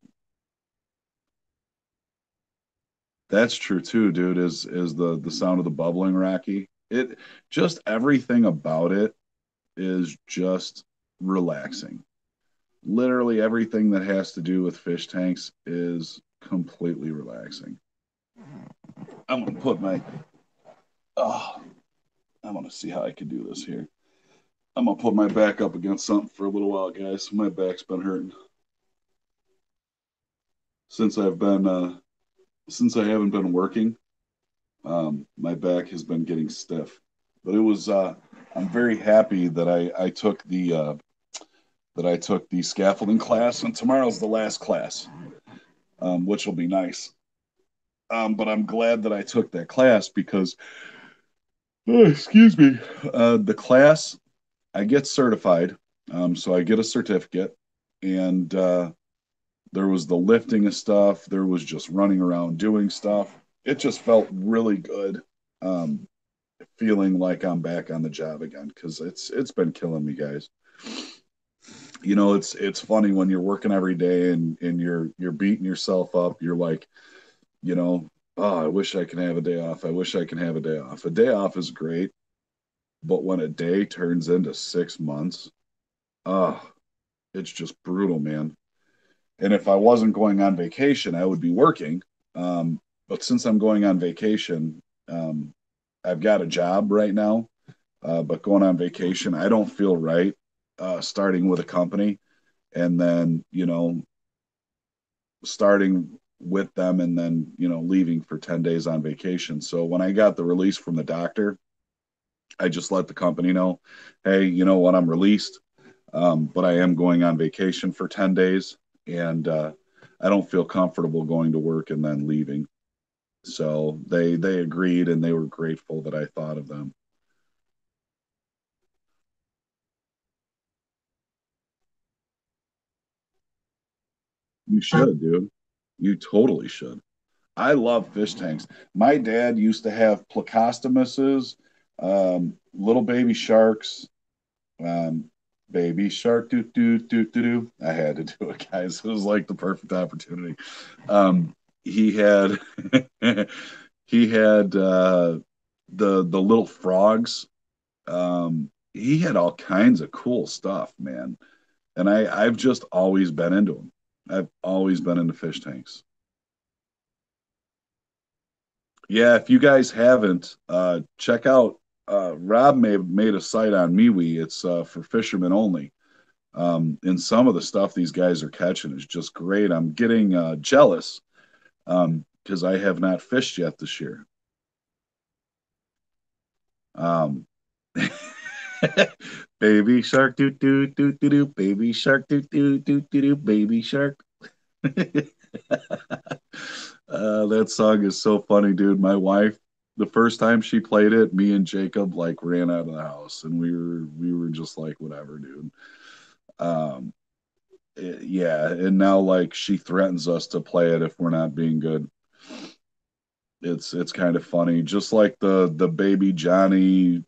That's true too, dude. Is the sound of the bubbling Rocky? It just everything about it is just relaxing. Literally everything that has to do with fish tanks is completely relaxing. I'm gonna put my oh, I want to see how I can do this here. I'm gonna put my back up against something for a little while, guys. My back's been hurting since I've been since I haven't been working. My back has been getting stiff, but it was I'm very happy that I took the scaffolding class, and tomorrow's the last class, which will be nice. But I'm glad that I took that class because, oh, excuse me, the class I get certified, so I get a certificate, and there was the lifting of stuff, there was just running around doing stuff. It just felt really good, um, feeling like I'm back on the job again because it's been killing me, guys. It's funny when you're working every day and you're beating yourself up. You're like, oh, I wish I can have a day off. I wish I can have a day off. A day off is great, but when a day turns into 6 months, oh, it's just brutal, man. And if I wasn't going on vacation, I would be working. But since I'm going on vacation, I've got a job right now. But going on vacation, I don't feel right starting with a company and then, starting with them and then, leaving for 10 days on vacation. So when I got the release from the doctor, I just let the company know, hey, you know what, I'm released, but I am going on vacation for 10 days and I don't feel comfortable going to work and then leaving. So they agreed and they were grateful that I thought of them. You should, dude. You totally should. I love fish tanks. My dad used to have plecostomuses, little baby sharks, um, baby shark, doo doo doo doo doo. I had to do it, guys. It was like the perfect opportunity. He had he had the little frogs. He had all kinds of cool stuff, man. And I've just always been into them. I've always been into fish tanks. Yeah, if you guys haven't, check out Rob made a site on MeWe. It's for fishermen only. And some of the stuff these guys are catching is just great. I'm getting jealous because I have not fished yet this year. Um, baby shark, doo doo doo doo doo. Baby shark, doo doo doo doo doo. Baby shark. That song is so funny, dude. My wife The first time she played it, me and Jacob like ran out of the house, and we were just like, whatever, dude. Um, yeah, and now like she threatens us to play it if we're not being good. It's kind of funny, just like the baby Johnny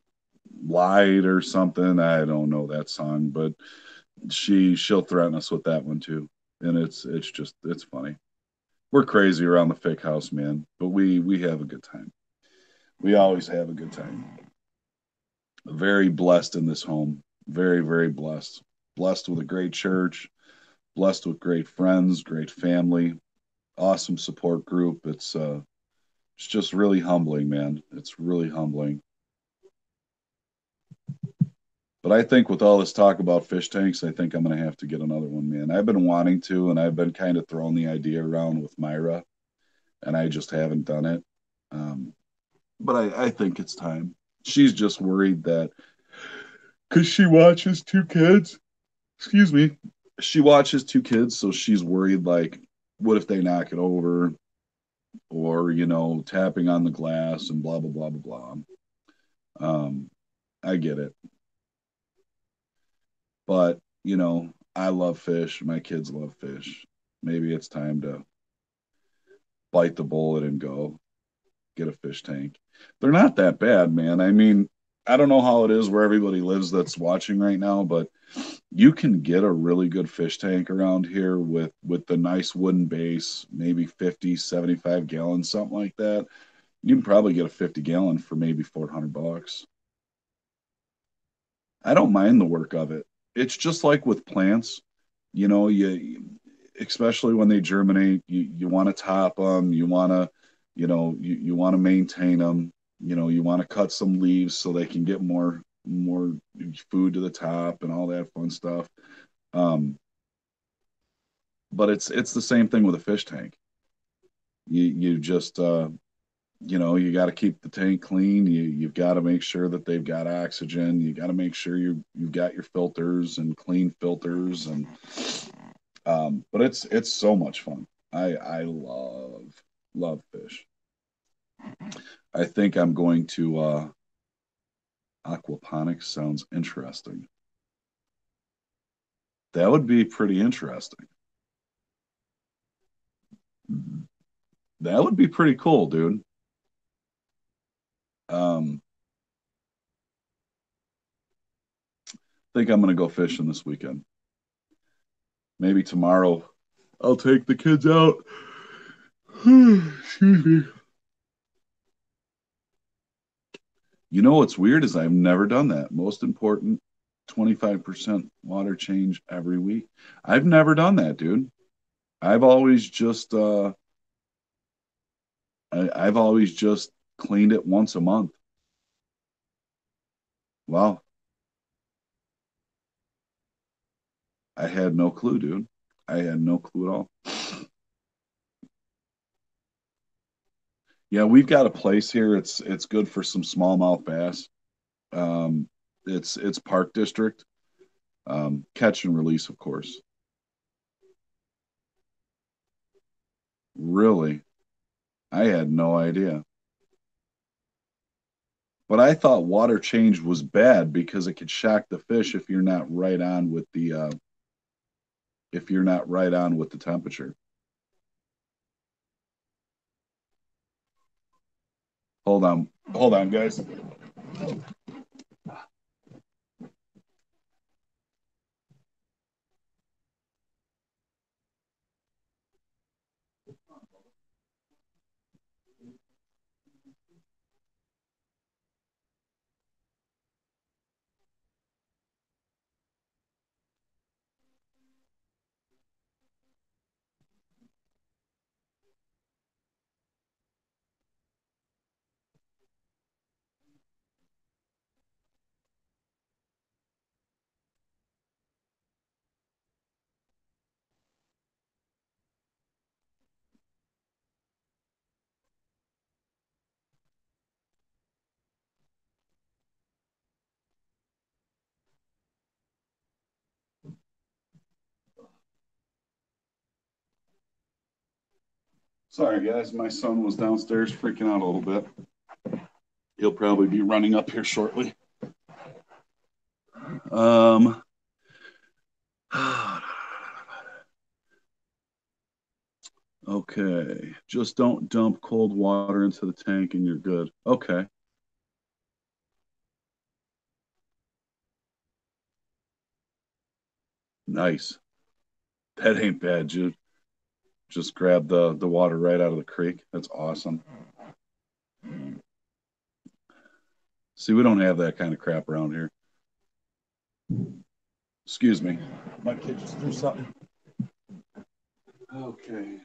lied or something. I don't know that song, but she'll threaten us with that one too, and it's just it's funny. We're crazy around the fake house, man, but we have a good time. We always have a good time. Very blessed in this home. Very, very blessed. Blessed with a great church, blessed with great friends, great family, awesome support group. It's just really humbling, man. It's really humbling. But I think with all this talk about fish tanks, I think I'm gonna have to get another one, man. I've been wanting to, and I've been kind of throwing the idea around with Myra, and I just haven't done it. Um, but I think it's time. She's just worried that because she watches two kids. Excuse me. She watches two kids, so she's worried like, what if they knock it over, or tapping on the glass and blah blah blah blah blah. I get it, but I love fish. My kids love fish. Maybe it's time to bite the bullet and go get a fish tank. They're not that bad, man. I mean, I don't know how it is where everybody lives that's watching right now, but you can get a really good fish tank around here with the nice wooden base, maybe 50, 75 gallons, something like that. You can probably get a 50-gallon for maybe $400. I don't mind the work of it. It's just like with plants, you especially when they germinate, you want to top them, you want to, you want to maintain them, you want to cut some leaves so they can get more food to the top and all that fun stuff. Um, but it's the same thing with a fish tank. You just you got to keep the tank clean. You've got to make sure that they've got oxygen. You got to make sure you've got your filters and clean filters, and but it's so much fun. I love fish. I think I'm going to aquaponics. Sounds interesting. That would be pretty interesting. That would be pretty cool, dude. Um, I think I'm gonna go fishing this weekend. Maybe tomorrow I'll take the kids out. Excuse me. You know what's weird is I've never done that. Most important, 25% water change every week. I've never done that, dude. I've always just I've always just cleaned it once a month. Wow, I had no clue, dude. I had no clue at all. Yeah, we've got a place here. It's good for some smallmouth bass. Um, it's Park District. Catch and release, of course. Really, I had no idea. But I thought water change was bad because it could shock the fish if you're not right on with the temperature. Hold on, guys. Sorry, guys. My son was downstairs freaking out a little bit. He'll probably be running up here shortly. Um, okay. Just don't dump cold water into the tank and you're good. Okay. Nice. That ain't bad, Jude. Just grab the water right out of the creek. That's awesome. See, we don't have that kind of crap around here. Excuse me. My kid just threw something. Okay.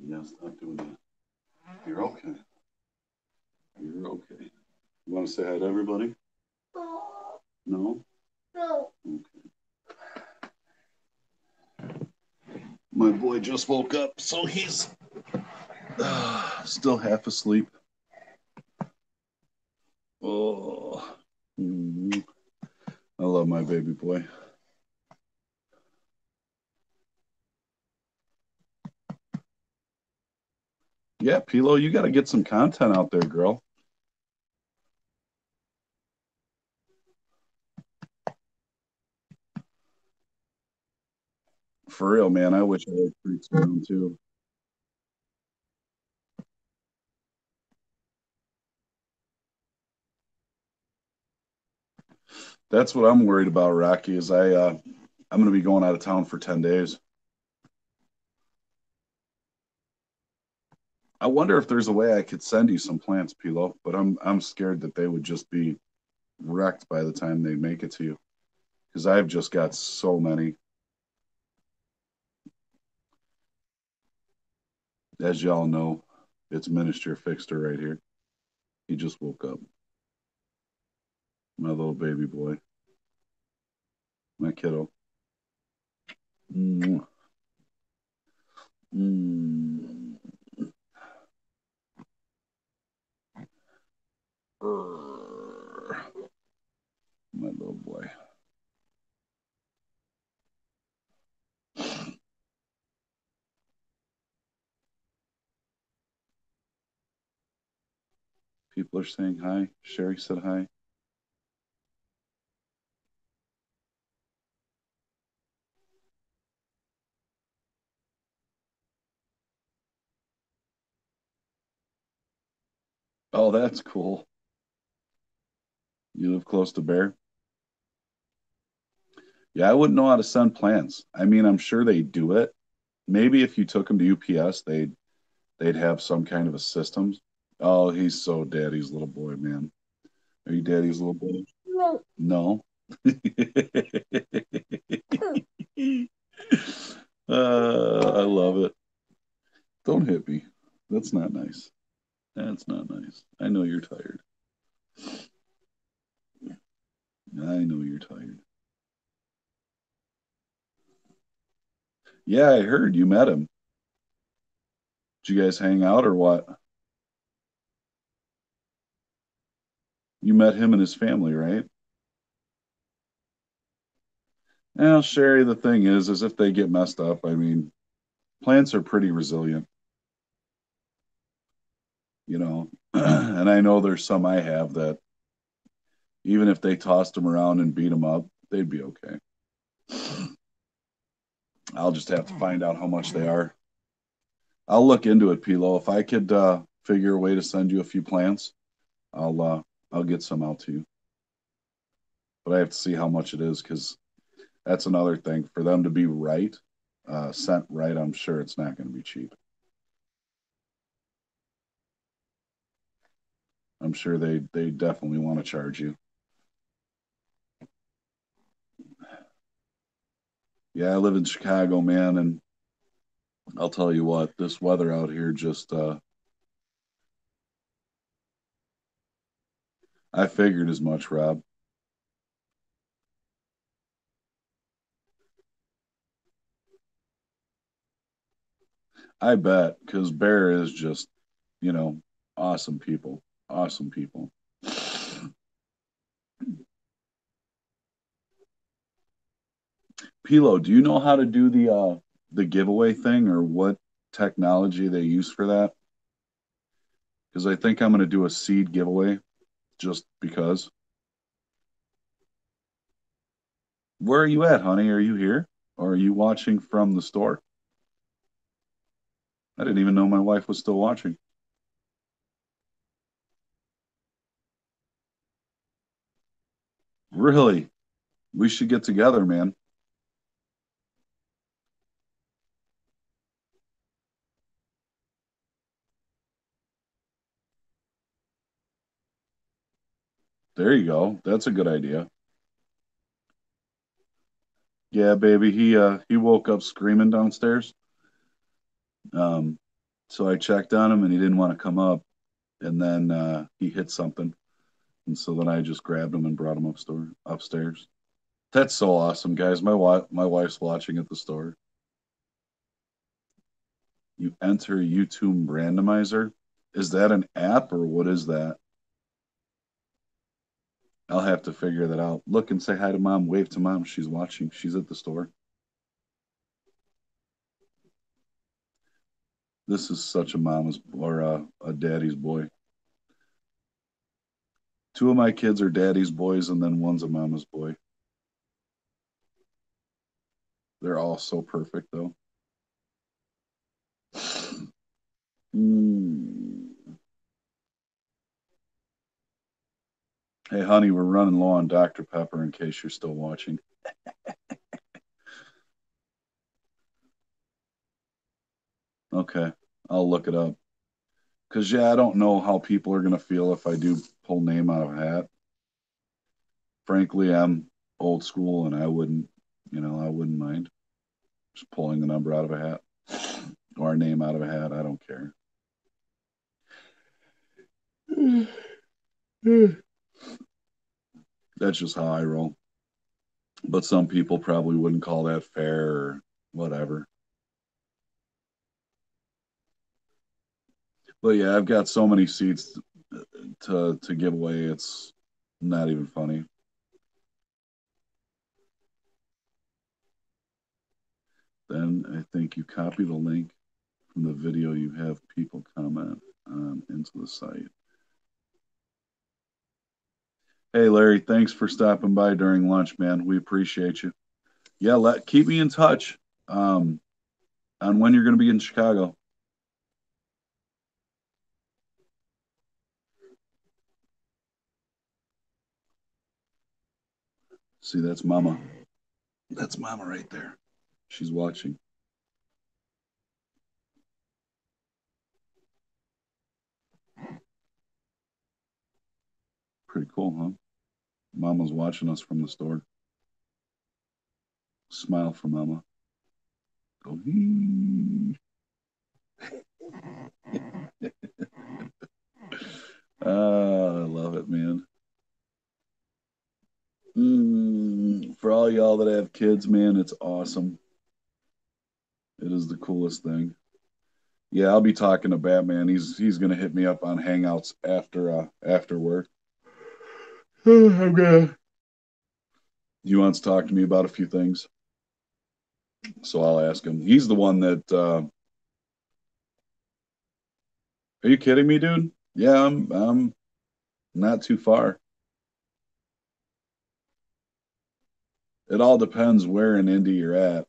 Yes, stop doing that. You're okay. You're okay. You want to say hi to everybody? No? Okay. My boy just woke up, so he's still half asleep. Oh, I love my baby boy. Yeah, Pilo, you got to get some content out there, girl. For real, man. I wish I had freaks around too. That's what I'm worried about, Rocky. Is I'm going to be going out of town for 10 days. I wonder if there's a way I could send you some plants, Pilo, but I'm scared that they would just be wrecked by the time they make it to you because I've just got so many. As y'all know, it's Minister Fixter right here. He just woke up. My little baby boy, my kiddo. Mm. Mm. My little boy. People are saying hi. Sherry said hi. Oh, that's cool. You live close to Bear? Yeah, I wouldn't know how to send plants. I mean, I'm sure they do it. Maybe if you took them to UPS, they'd have some kind of a system. Oh, he's so daddy's little boy, man. Are you daddy's little boy? No. I love it. Don't hit me. That's not nice. That's not nice. I know you're tired. I know you're tired. Yeah, I heard you met him. Did you guys hang out or what? You met him and his family, right? Well, Sherry, the thing is if they get messed up, I mean, plants are pretty resilient, you know. And I know there's some I have that even if they tossed them around and beat them up, they'd be okay. I'll just have to find out how much they are. I'll look into it, Pilo. If I could figure a way to send you a few plants, I'll get some out to you. But I have to see how much it is because that's another thing for them to be right. sent right, I'm sure it's not going to be cheap. I'm sure they definitely want to charge you. Yeah, I live in Chicago, man, and I'll tell you what, this weather out here just I figured as much, Rob. I bet because Bear is just, you know, awesome people. Awesome people. Pilo, do you know how to do the giveaway thing or what technology they use for that? Because I think I'm going to do a seed giveaway just because. Where are you at, honey? Are you here? Or are you watching from the store? I didn't even know my wife was still watching. Really? We should get together, man. There you go. That's a good idea. Yeah, baby. He woke up screaming downstairs. Um, so I checked on him and he didn't want to come up. And then he hit something. And so then I just grabbed him and brought him upstairs. That's so awesome, guys. My wife's watching at the store. You enter YouTube randomizer. Is that an app or what is that? I'll have to figure that out. Look and say hi to mom. Wave to mom. She's watching. She's at the store. This is such a mama's or a daddy's boy. Two of my kids are daddy's boys, and then one's a mama's boy. They're all so perfect, though. Mm. Hey, honey, we're running low on Dr. Pepper in case you're still watching. Okay, I'll look it up. Because, yeah, I don't know how people are going to feel if I do pull name out of a hat. Frankly, I'm old school and I wouldn't mind just pulling the number out of a hat or a name out of a hat. I don't care. That's just how I roll. But some people probably wouldn't call that fair or whatever. But yeah, I've got so many seats to give away. It's not even funny. Then I think you copy the link from the video you have people comment on into the site. Hey Larry, thanks for stopping by during lunch, man. We appreciate you. Yeah, keep me in touch um, on when you're going to be in Chicago. See, that's Mama. That's Mama right there. She's watching. Pretty cool, huh? Mama's watching us from the store. Smile for Mama. Go. I love it, man. For all y'all that have kids, man, it's awesome. It is the coolest thing. Yeah, I'll be talking to Batman. He's gonna hit me up on Hangouts after work. I'm gonna. He wants to talk to me about a few things, so I'll ask him. He's the one that. Are you kidding me, dude? Yeah, I'm not too far. It all depends where in Indy you're at.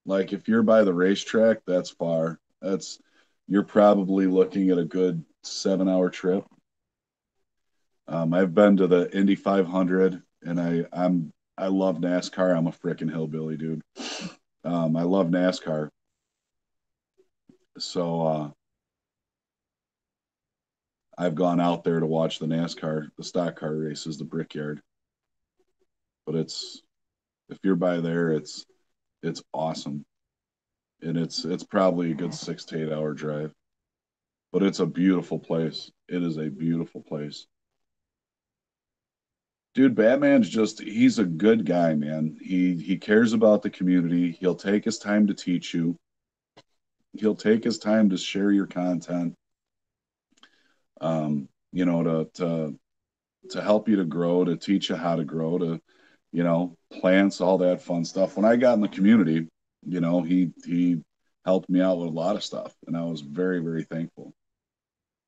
Like if you're by the racetrack, that's far. That's you're probably looking at a good 7 hour trip. I've been to the Indy 500, and I love NASCAR. I'm a freaking hillbilly, dude. I love NASCAR, so I've gone out there to watch the stock car races, the Brickyard. But if you're by there, it's awesome, and it's probably a good 6 to 8 hour drive. But it's a beautiful place. It is a beautiful place. Dude, Batman's just he's a good guy, man. He cares about the community. He'll take his time to teach you. He'll take his time to share your content. You know, to help you to grow, to teach you how to grow, to plants, all that fun stuff. When I got in the community, he helped me out with a lot of stuff, and I was very, very thankful.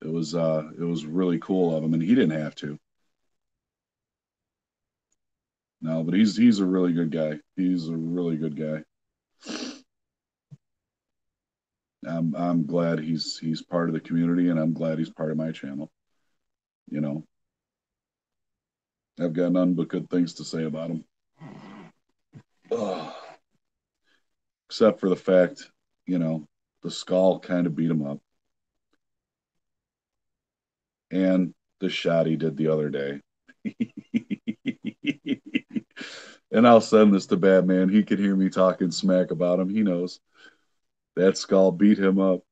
It was really cool of him, and he didn't have to. No, but he's a really good guy. He's a really good guy. I'm glad he's part of the community, and I'm glad he's part of my channel. You know, I've got none but good things to say about him. Ugh. Except for the fact, you know, the skull kind of beat him up, and the shot he did the other day. And I'll send this to Batman. He can hear me talking smack about him. He knows that skull beat him up.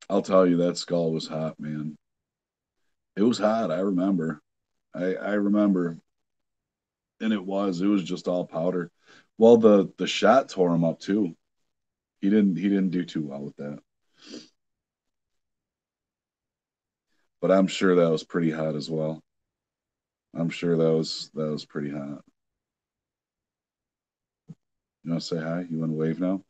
I'll tell you, that skull was hot, man. It was hot. I remember. I remember, and it was just all powder. Well, the shot tore him up too. He didn't do too well with that. But I'm sure that was pretty hot as well. I'm sure that was pretty hot. You want to say hi? You want to wave now?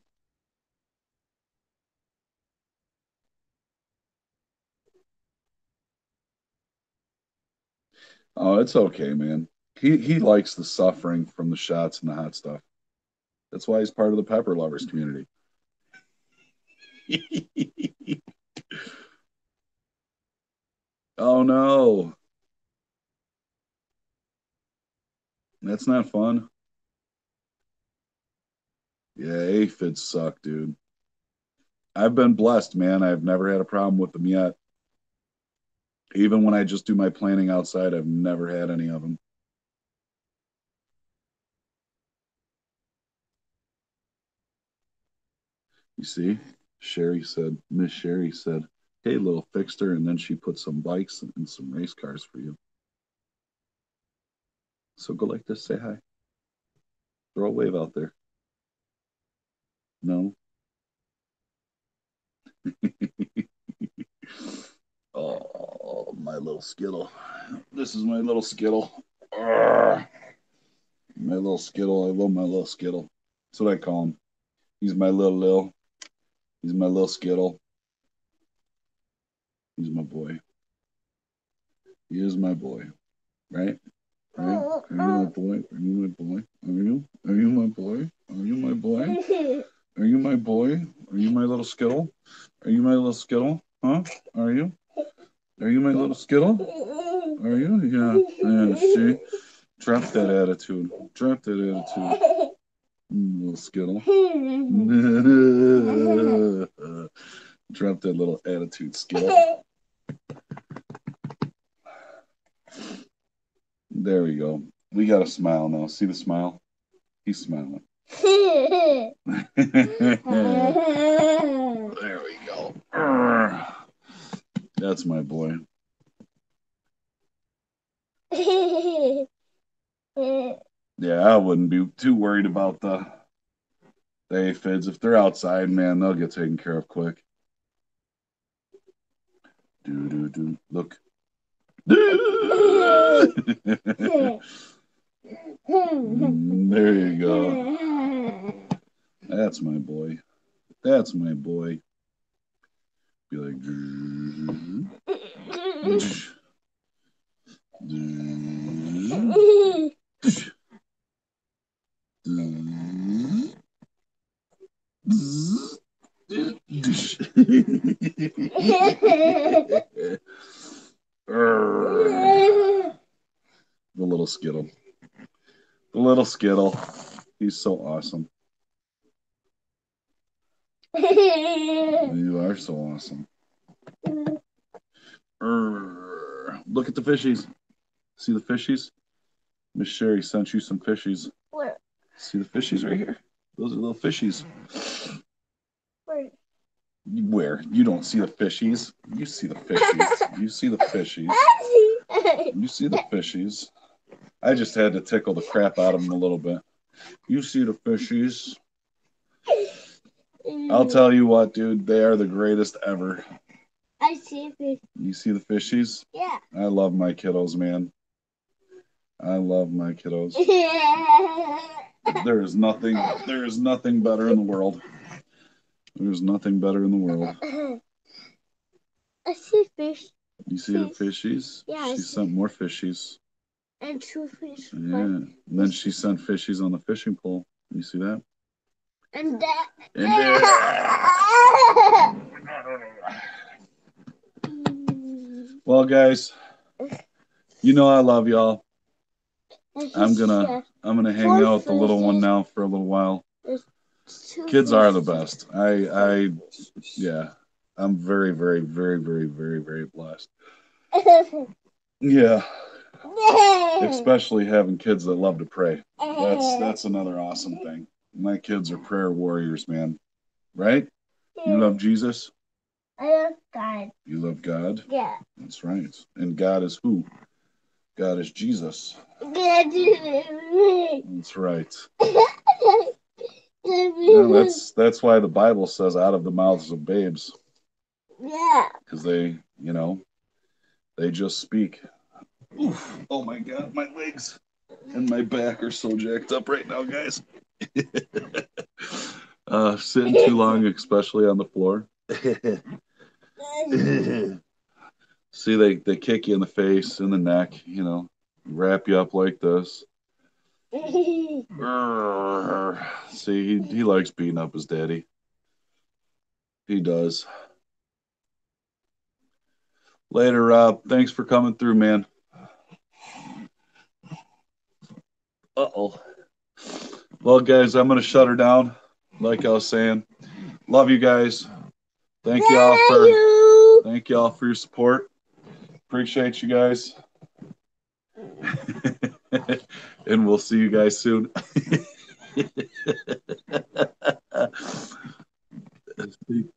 Oh, it's okay, man. He likes the suffering from the shots and the hot stuff. That's why he's part of the pepper lovers community. Oh no, that's not fun. Yeah, aphids suck, dude. I've been blessed, man. I've never had a problem with them yet. Even when I just do my planning outside, I've never had any of them. You see, Miss Sherry said, "Hey, little fixter," and then she put some bikes and some race cars for you. So go like this, say hi, throw a wave out there. No. Oh, my little Skittle. This is my little Skittle. Arrgh. My little Skittle. I love my little Skittle. That's what I call him. He's my little Lil. He's my little Skittle. He's my boy. He is my boy. Right? Right? Are you my boy? Are you my boy? Are you? Are you my boy? Are you my boy? Are you my boy? Are you my little Skittle? Are you my little Skittle? Huh? Are you? Are you my little Skittle? Are you? Yeah. Yeah. See? Drop that attitude. Drop that attitude. Little Skittle. Drop that little attitude, Skittle. There we go. We got a smile now. See the smile? He's smiling. There we go. That's my boy. Yeah, I wouldn't be too worried about the aphids. If they're outside, man, they'll get taken care of quick. Do do do. Look. There you go. That's my boy. That's my boy. Be like. The little Skittle. The little Skittle. He's so awesome. You are so awesome. Look at the fishies. See the fishies? Miss Sherry sent you some fishies. Where? See the fishies right here? Those are little fishies. Where? Where? You don't see the fishies. You see the fishies. You see the fishies. You see the fishies. I just had to tickle the crap out of them a little bit. You see the fishies. I'll tell you what, dude. They are the greatest ever. I see fish. You see the fishies? Yeah. I love my kiddos, man. I love my kiddos. There is nothing better in the world. There's nothing better in the world. I see fish. You see the fishies? Yeah. She sent more fishies. And 2 fish. Yeah. And then she sent fishies on the fishing pole. You see that? And that. And that. Well, guys, you know I love y'all. I'm gonna hang out with the little one now for a little while. Kids are the best. Yeah, I'm very, very, very, very, very, very blessed. Yeah, especially having kids that love to pray. That's another awesome thing. My kids are prayer warriors, man. Right? You love Jesus? I love God. You love God? Yeah. That's right. And God is who? God is Jesus. That's right. Yeah, that's why the Bible says out of the mouths of babes. Yeah. Because they just speak. Oof. Oh my God, my legs and my back are so jacked up right now, guys. Sitting too long, especially on the floor. See, they kick you in the face, in the neck, wrap you up like this. See, he likes beating up his daddy. He does. Later, Rob. Thanks for coming through, man. Uh-oh. Well, guys, I'm going to shut her down. Like I was saying, love you guys. Thank y'all for your support. Appreciate you guys. And we'll see you guys soon. The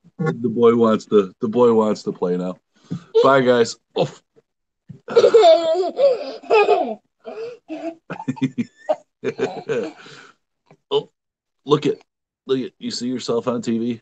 boy wants to play now. Bye, guys. Oh. Oh, look at you see yourself on TV?